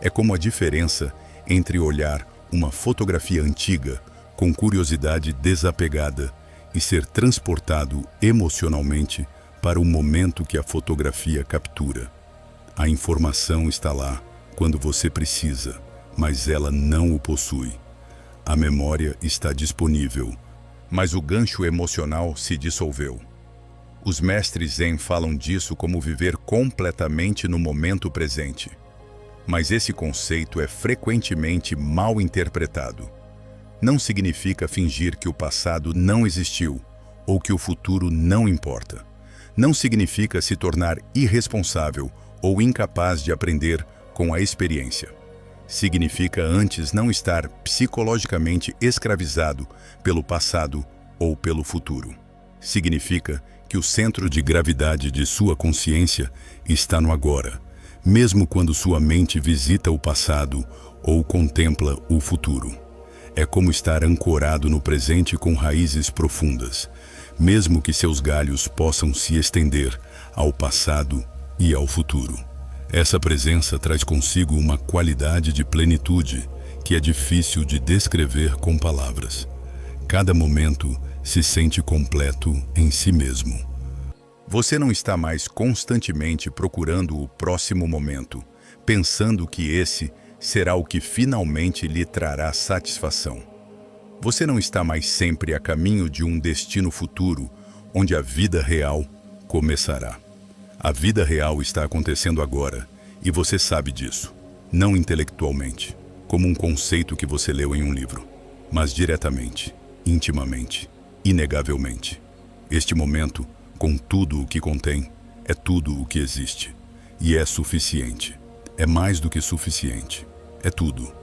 É como a diferença entre olhar uma fotografia antiga com curiosidade desapegada e ser transportado emocionalmente para o momento que a fotografia captura. A informação está lá quando você precisa, mas ela não o possui. A memória está disponível, mas o gancho emocional se dissolveu. Os mestres Zen falam disso como viver completamente no momento presente. Mas esse conceito é frequentemente mal interpretado. Não significa fingir que o passado não existiu ou que o futuro não importa. Não significa se tornar irresponsável ou incapaz de aprender com a experiência. Significa antes não estar psicologicamente escravizado pelo passado ou pelo futuro. Significa que o centro de gravidade de sua consciência está no agora, mesmo quando sua mente visita o passado ou contempla o futuro. É como estar ancorado no presente com raízes profundas, mesmo que seus galhos possam se estender ao passado e ao futuro. Essa presença traz consigo uma qualidade de plenitude que é difícil de descrever com palavras. Cada momento se sente completo em si mesmo. Você não está mais constantemente procurando o próximo momento, pensando que esse será o que finalmente lhe trará satisfação. Você não está mais sempre a caminho de um destino futuro, onde a vida real começará. A vida real está acontecendo agora, e você sabe disso, não intelectualmente, como um conceito que você leu em um livro, mas diretamente, intimamente, inegavelmente. Este momento, com tudo o que contém, é tudo o que existe, e é suficiente. É mais do que suficiente. É tudo.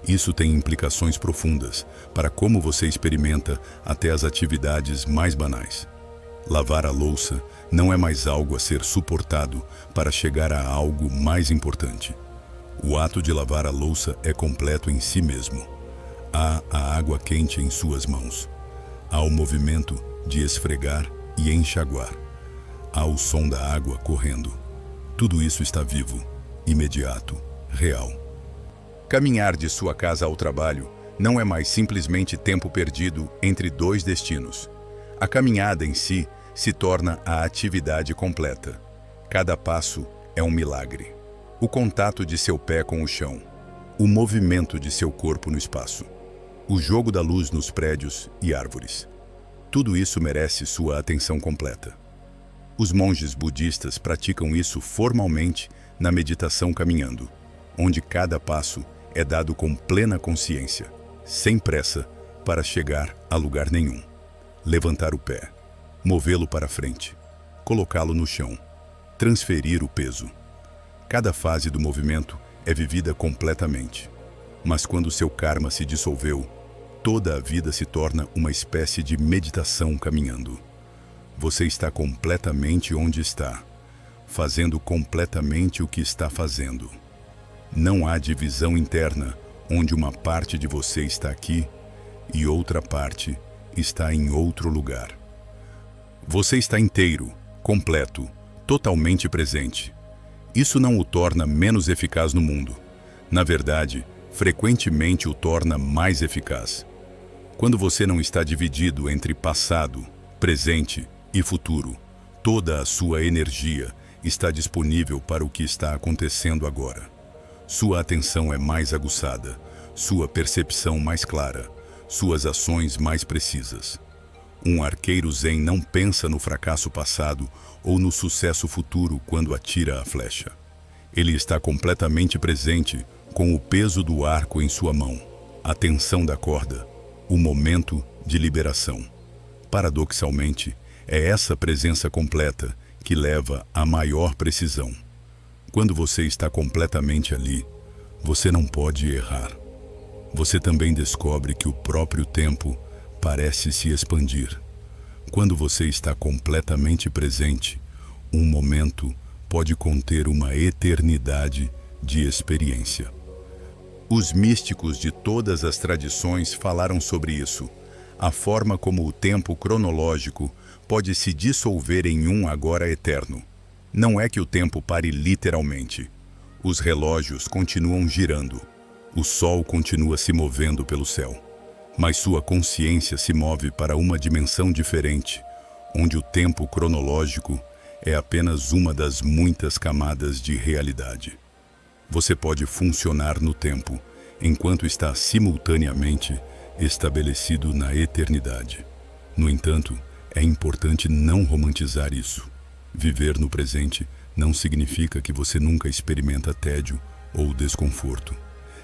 Isso tem implicações profundas para como você experimenta até as atividades mais banais. Lavar a louça não é mais algo a ser suportado para chegar a algo mais importante. O ato de lavar a louça é completo em si mesmo. Há a água quente em suas mãos. Há o movimento de esfregar e enxaguar. Há o som da água correndo. Tudo isso está vivo, imediato, real. Caminhar de sua casa ao trabalho não é mais simplesmente tempo perdido entre dois destinos. A caminhada em si se torna a atividade completa. Cada passo é um milagre. O contato de seu pé com o chão, o movimento de seu corpo no espaço, o jogo da luz nos prédios e árvores. Tudo isso merece sua atenção completa. Os monges budistas praticam isso formalmente na meditação caminhando, onde cada passo é dado com plena consciência, sem pressa, para chegar a lugar nenhum. Levantar o pé, movê-lo para frente, colocá-lo no chão, transferir o peso. Cada fase do movimento é vivida completamente. Mas quando seu karma se dissolveu, toda a vida se torna uma espécie de meditação caminhando. Você está completamente onde está, fazendo completamente o que está fazendo. Não há divisão interna, onde uma parte de você está aqui e outra parte está em outro lugar. Você está inteiro, completo, totalmente presente. Isso não o torna menos eficaz no mundo. Na verdade, frequentemente o torna mais eficaz. Quando você não está dividido entre passado, presente e futuro, toda a sua energia está disponível para o que está acontecendo agora. Sua atenção é mais aguçada, sua percepção mais clara, suas ações mais precisas. Um arqueiro zen não pensa no fracasso passado ou no sucesso futuro quando atira a flecha. Ele está completamente presente com o peso do arco em sua mão, a tensão da corda, o momento de liberação. Paradoxalmente, é essa presença completa que leva à maior precisão. Quando você está completamente ali, você não pode errar. Você também descobre que o próprio tempo parece se expandir. Quando você está completamente presente, um momento pode conter uma eternidade de experiência. Os místicos de todas as tradições falaram sobre isso, a forma como o tempo cronológico pode se dissolver em um agora eterno. Não é que o tempo pare literalmente. Os relógios continuam girando. O sol continua se movendo pelo céu. Mas sua consciência se move para uma dimensão diferente, onde o tempo cronológico é apenas uma das muitas camadas de realidade. Você pode funcionar no tempo, enquanto está simultaneamente estabelecido na eternidade. No entanto, é importante não romantizar isso. Viver no presente não significa que você nunca experimenta tédio ou desconforto.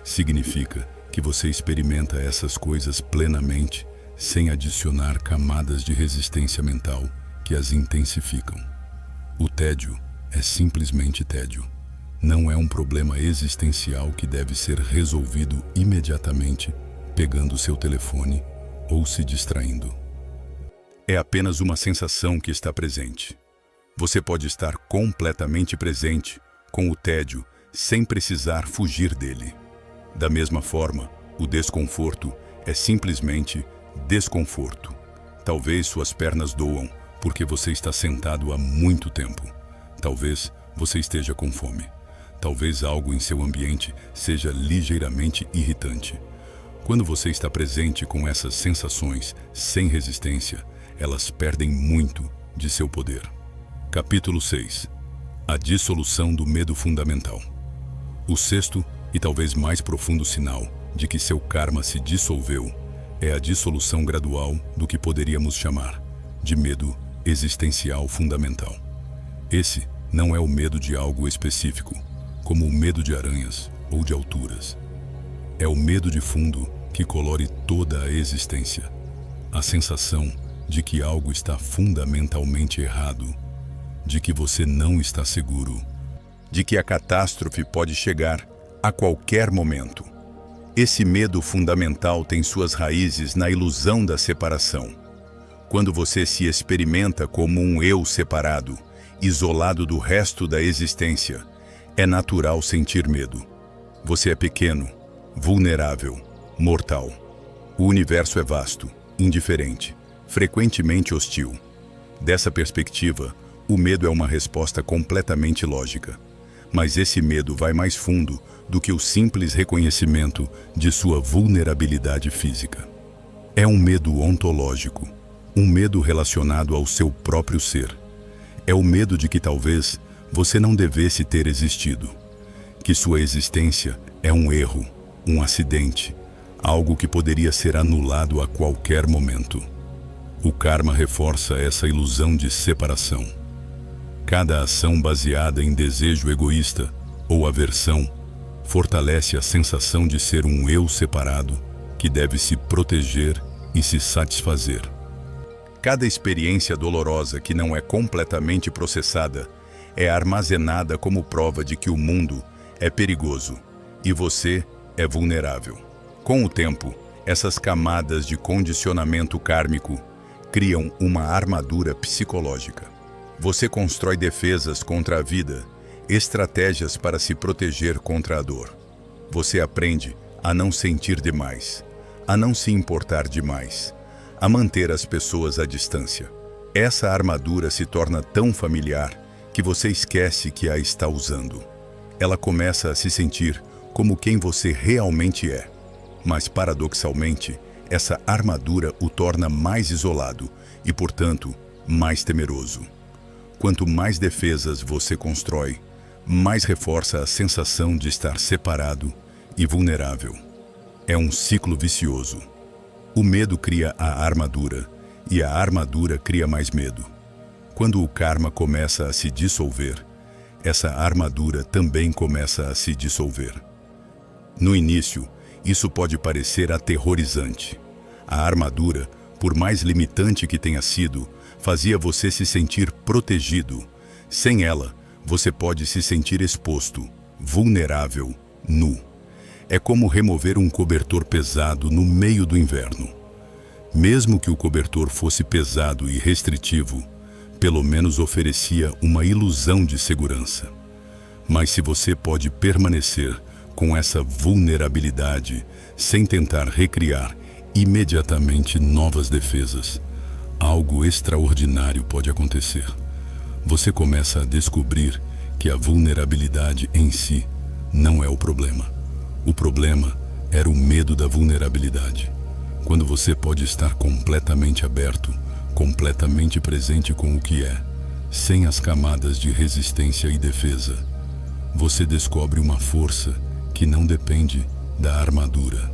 Significa que você experimenta essas coisas plenamente, sem adicionar camadas de resistência mental que as intensificam. O tédio é simplesmente tédio. Não é um problema existencial que deve ser resolvido imediatamente, pegando seu telefone ou se distraindo. É apenas uma sensação que está presente. Você pode estar completamente presente com o tédio sem precisar fugir dele. Da mesma forma, o desconforto é simplesmente desconforto. Talvez suas pernas doam porque você está sentado há muito tempo. Talvez você esteja com fome. Talvez algo em seu ambiente seja ligeiramente irritante. Quando você está presente com essas sensações sem resistência, elas perdem muito de seu poder. Capítulo 6. A dissolução do medo fundamental. O sexto e talvez mais profundo sinal de que seu karma se dissolveu é a dissolução gradual do que poderíamos chamar de medo existencial fundamental. Esse não é o medo de algo específico, como o medo de aranhas ou de alturas. É o medo de fundo que colore toda a existência. A sensação de que algo está fundamentalmente errado, de que você não está seguro, de que a catástrofe pode chegar a qualquer momento. Esse medo fundamental tem suas raízes na ilusão da separação. Quando você se experimenta como um eu separado, isolado do resto da existência, é natural sentir medo. Você é pequeno, vulnerável, mortal. O universo é vasto, indiferente, frequentemente hostil. Dessa perspectiva, o medo é uma resposta completamente lógica. Mas esse medo vai mais fundo do que o simples reconhecimento de sua vulnerabilidade física. É um medo ontológico, um medo relacionado ao seu próprio ser. É o medo de que talvez você não devesse ter existido, que sua existência é um erro, um acidente, algo que poderia ser anulado a qualquer momento. O karma reforça essa ilusão de separação. Cada ação baseada em desejo egoísta ou aversão fortalece a sensação de ser um eu separado que deve se proteger e se satisfazer. Cada experiência dolorosa que não é completamente processada é armazenada como prova de que o mundo é perigoso e você é vulnerável. Com o tempo, essas camadas de condicionamento kármico criam uma armadura psicológica. Você constrói defesas contra a vida, estratégias para se proteger contra a dor. Você aprende a não sentir demais, a não se importar demais, a manter as pessoas à distância. Essa armadura se torna tão familiar que você esquece que a está usando. Ela começa a se sentir como quem você realmente é. Mas, paradoxalmente, essa armadura o torna mais isolado e, portanto, mais temeroso. Quanto mais defesas você constrói, mais reforça a sensação de estar separado e vulnerável. É um ciclo vicioso. O medo cria a armadura, e a armadura cria mais medo. Quando o karma começa a se dissolver, essa armadura também começa a se dissolver. No início, isso pode parecer aterrorizante. A armadura, por mais limitante que tenha sido, fazia você se sentir protegido. Sem ela, você pode se sentir exposto, vulnerável, nu. É como remover um cobertor pesado no meio do inverno. Mesmo que o cobertor fosse pesado e restritivo, pelo menos oferecia uma ilusão de segurança. Mas se você pode permanecer com essa vulnerabilidade, sem tentar recriar imediatamente novas defesas, algo extraordinário pode acontecer. Você começa a descobrir que a vulnerabilidade em si não é o problema. O problema era o medo da vulnerabilidade. Quando você pode estar completamente aberto, completamente presente com o que é, sem as camadas de resistência e defesa, você descobre uma força que não depende da armadura.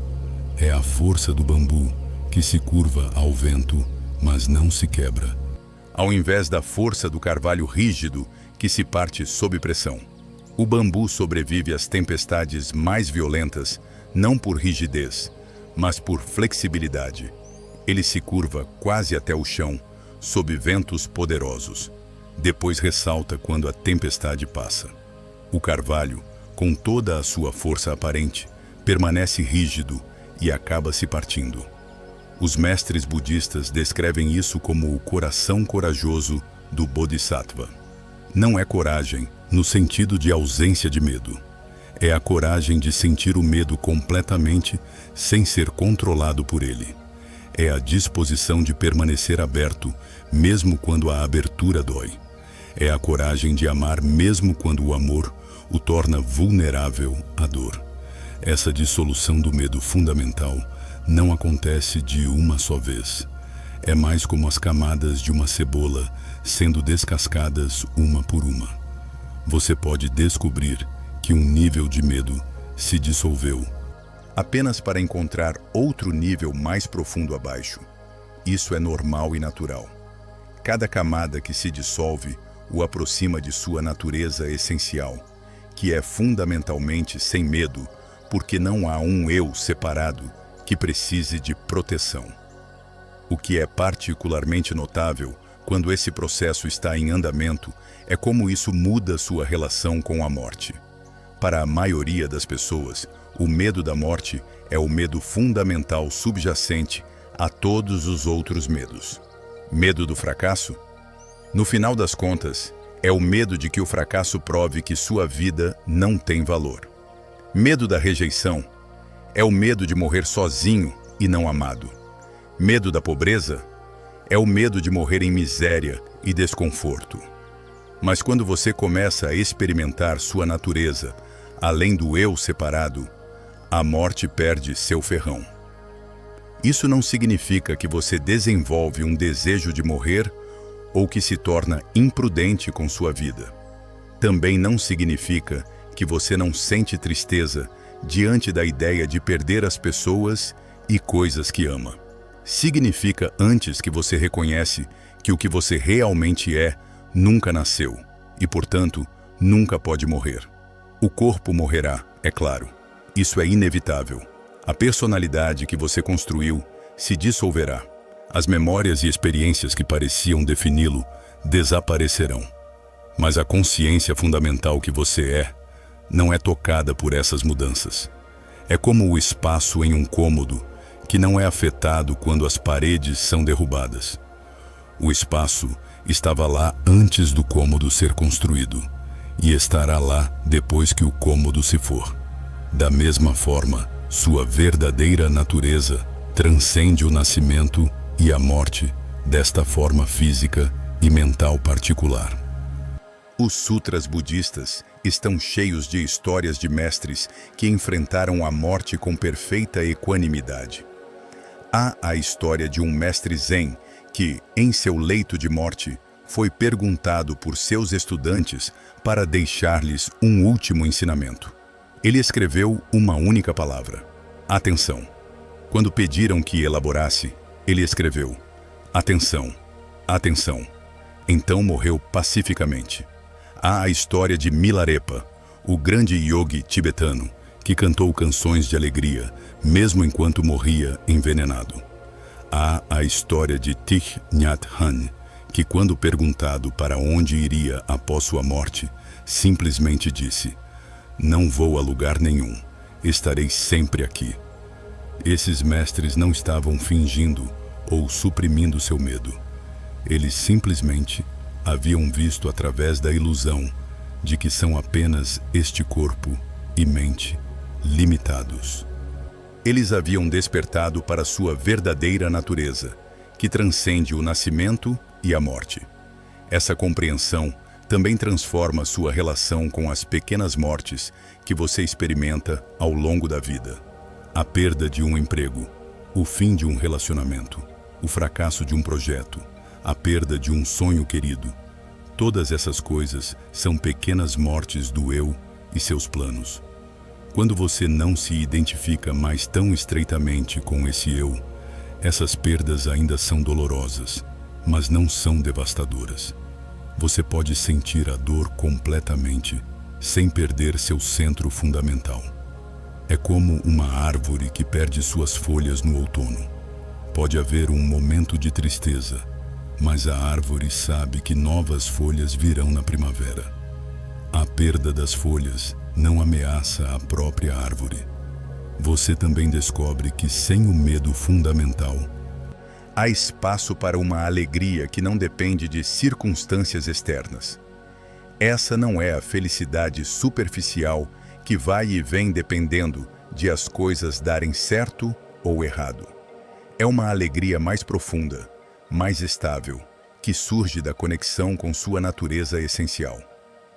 É a força do bambu que se curva ao vento, mas não se quebra, ao invés da força do carvalho rígido que se parte sob pressão. O bambu sobrevive às tempestades mais violentas, não por rigidez, mas por flexibilidade. Ele se curva quase até o chão, sob ventos poderosos. Depois ressalta quando a tempestade passa. O carvalho, com toda a sua força aparente, permanece rígido e acaba se partindo. Os mestres budistas descrevem isso como o coração corajoso do Bodhisattva. Não é coragem no sentido de ausência de medo. É a coragem de sentir o medo completamente sem ser controlado por ele. É a disposição de permanecer aberto mesmo quando a abertura dói. É a coragem de amar mesmo quando o amor o torna vulnerável à dor. Essa dissolução do medo fundamental não acontece de uma só vez. É mais como as camadas de uma cebola sendo descascadas uma por uma. Você pode descobrir que um nível de medo se dissolveu, apenas para encontrar outro nível mais profundo abaixo. Isso é normal e natural. Cada camada que se dissolve o aproxima de sua natureza essencial, que é fundamentalmente sem medo, porque não há um eu separado que precise de proteção. O que é particularmente notável quando esse processo está em andamento é como isso muda sua relação com a morte. Para a maioria das pessoas, o medo da morte é o medo fundamental subjacente a todos os outros medos. Medo do fracasso? No final das contas, é o medo de que o fracasso prove que sua vida não tem valor. Medo da rejeição? É o medo de morrer sozinho e não amado. Medo da pobreza? É o medo de morrer em miséria e desconforto. Mas quando você começa a experimentar sua natureza, além do eu separado, a morte perde seu ferrão. Isso não significa que você desenvolve um desejo de morrer ou que se torna imprudente com sua vida. Também não significa que você não sente tristeza diante da ideia de perder as pessoas e coisas que ama. Significa antes que você reconhece que o que você realmente é nunca nasceu e, portanto, nunca pode morrer. O corpo morrerá, é claro. Isso é inevitável. A personalidade que você construiu se dissolverá. As memórias e experiências que pareciam defini-lo desaparecerão. Mas a consciência fundamental que você é não é tocada por essas mudanças. É como o espaço em um cômodo que não é afetado quando as paredes são derrubadas. O espaço estava lá antes do cômodo ser construído e estará lá depois que o cômodo se for. Da mesma forma, sua verdadeira natureza transcende o nascimento e a morte desta forma física e mental particular. Os sutras budistas estão cheios de histórias de mestres que enfrentaram a morte com perfeita equanimidade. Há a história de um mestre Zen que, em seu leito de morte, foi perguntado por seus estudantes para deixar-lhes um último ensinamento. Ele escreveu uma única palavra: atenção. Quando pediram que elaborasse, ele escreveu: atenção, atenção. Então morreu pacificamente. Há a história de Milarepa, o grande yogi tibetano, que cantou canções de alegria, mesmo enquanto morria envenenado. Há a história de Thich Nhat Hanh, que quando perguntado para onde iria após sua morte, simplesmente disse: não vou a lugar nenhum, estarei sempre aqui. Esses mestres não estavam fingindo ou suprimindo seu medo. Eles simplesmente haviam visto através da ilusão de que são apenas este corpo e mente limitados. Eles haviam despertado para sua verdadeira natureza, que transcende o nascimento e a morte. Essa compreensão também transforma sua relação com as pequenas mortes que você experimenta ao longo da vida. A perda de um emprego, o fim de um relacionamento, o fracasso de um projeto, a perda de um sonho querido. Todas essas coisas são pequenas mortes do eu e seus planos. Quando você não se identifica mais tão estreitamente com esse eu, essas perdas ainda são dolorosas, mas não são devastadoras. Você pode sentir a dor completamente, sem perder seu centro fundamental. É como uma árvore que perde suas folhas no outono. Pode haver um momento de tristeza, mas a árvore sabe que novas folhas virão na primavera. A perda das folhas não ameaça a própria árvore. Você também descobre que sem o medo fundamental, há espaço para uma alegria que não depende de circunstâncias externas. Essa não é a felicidade superficial que vai e vem dependendo de as coisas darem certo ou errado. É uma alegria mais profunda, mais estável, que surge da conexão com sua natureza essencial.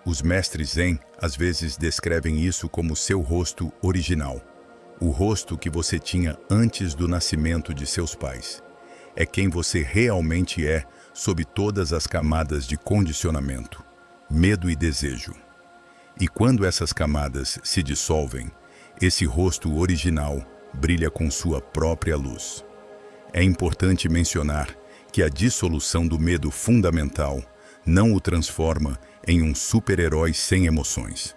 Os mestres Zen às vezes descrevem isso como seu rosto original, o rosto que você tinha antes do nascimento de seus pais. É quem você realmente é sob todas as camadas de condicionamento, medo e desejo. E quando essas camadas se dissolvem, esse rosto original brilha com sua própria luz. É importante mencionar que a dissolução do medo fundamental não o transforma em um super-herói sem emoções.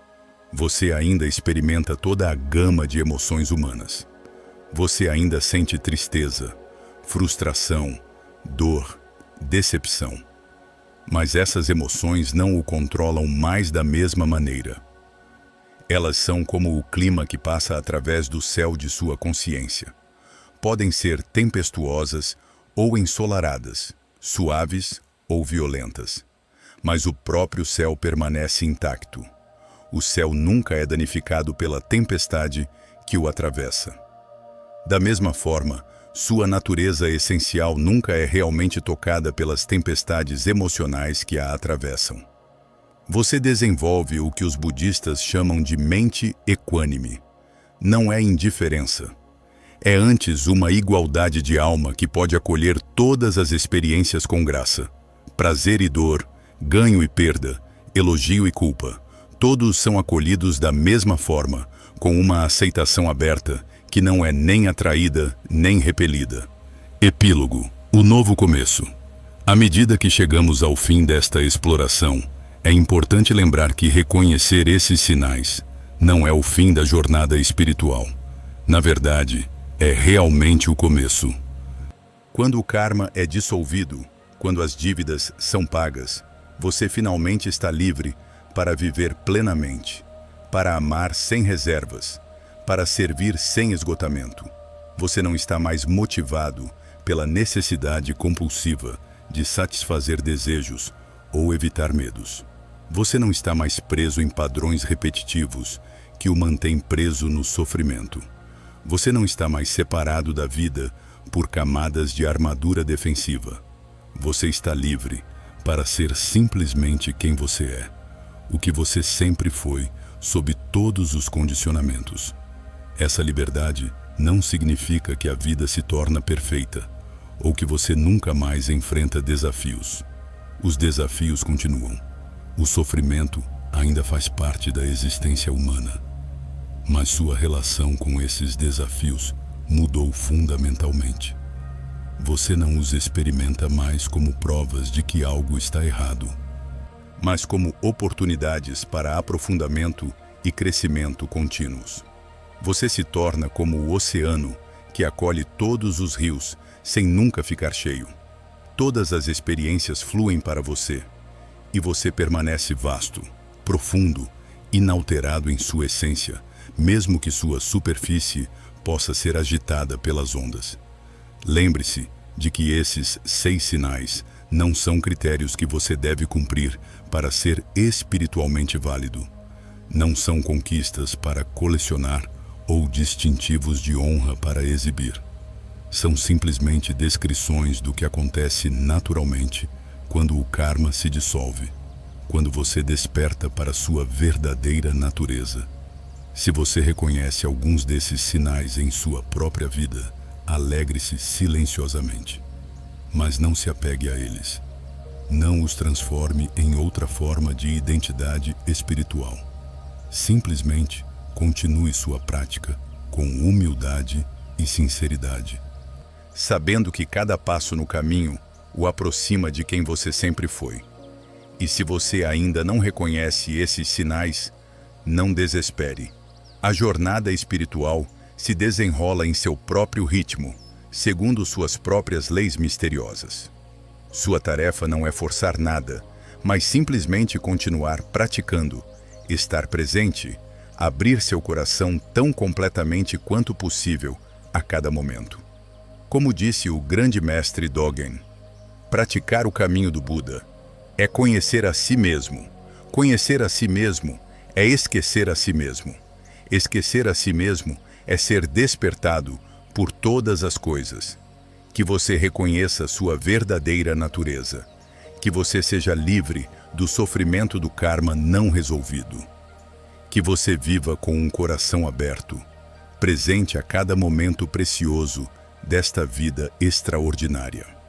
Você ainda experimenta toda a gama de emoções humanas. Você ainda sente tristeza, frustração, dor, decepção. Mas essas emoções não o controlam mais da mesma maneira. Elas são como o clima que passa através do céu de sua consciência. Podem ser tempestuosas ou ensolaradas, suaves ou violentas. Mas o próprio céu permanece intacto. O céu nunca é danificado pela tempestade que o atravessa. Da mesma forma, sua natureza essencial nunca é realmente tocada pelas tempestades emocionais que a atravessam. Você desenvolve o que os budistas chamam de mente equânime. Não é indiferença. É antes uma igualdade de alma que pode acolher todas as experiências com graça. Prazer e dor, ganho e perda, elogio e culpa, todos são acolhidos da mesma forma, com uma aceitação aberta, que não é nem atraída, nem repelida. Epílogo, o novo começo. À medida que chegamos ao fim desta exploração, é importante lembrar que reconhecer esses sinais não é o fim da jornada espiritual. Na verdade, é realmente o começo. Quando o karma é dissolvido, quando as dívidas são pagas, você finalmente está livre para viver plenamente, para amar sem reservas, para servir sem esgotamento. Você não está mais motivado pela necessidade compulsiva de satisfazer desejos ou evitar medos. Você não está mais preso em padrões repetitivos que o mantêm preso no sofrimento. Você não está mais separado da vida por camadas de armadura defensiva. Você está livre para ser simplesmente quem você é, o que você sempre foi, sob todos os condicionamentos. Essa liberdade não significa que a vida se torna perfeita ou que você nunca mais enfrenta desafios. Os desafios continuam. O sofrimento ainda faz parte da existência humana. Mas sua relação com esses desafios mudou fundamentalmente. Você não os experimenta mais como provas de que algo está errado, mas como oportunidades para aprofundamento e crescimento contínuos. Você se torna como o oceano que acolhe todos os rios sem nunca ficar cheio. Todas as experiências fluem para você, e você permanece vasto, profundo, inalterado em sua essência, mesmo que sua superfície possa ser agitada pelas ondas. Lembre-se de que esses 6 sinais não são critérios que você deve cumprir para ser espiritualmente válido. Não são conquistas para colecionar ou distintivos de honra para exibir. São simplesmente descrições do que acontece naturalmente quando o karma se dissolve, quando você desperta para sua verdadeira natureza. Se você reconhece alguns desses sinais em sua própria vida, alegre-se silenciosamente. Mas não se apegue a eles. Não os transforme em outra forma de identidade espiritual. Simplesmente continue sua prática com humildade e sinceridade, sabendo que cada passo no caminho o aproxima de quem você sempre foi. E se você ainda não reconhece esses sinais, não desespere. A jornada espiritual se desenrola em seu próprio ritmo, segundo suas próprias leis misteriosas. Sua tarefa não é forçar nada, mas simplesmente continuar praticando, estar presente, abrir seu coração tão completamente quanto possível a cada momento. Como disse o grande mestre Dogen, praticar o caminho do Buda é conhecer a si mesmo. Conhecer a si mesmo é esquecer a si mesmo. Esquecer a si mesmo é ser despertado por todas as coisas. Que você reconheça sua verdadeira natureza. Que você seja livre do sofrimento do karma não resolvido. Que você viva com um coração aberto, presente a cada momento precioso desta vida extraordinária.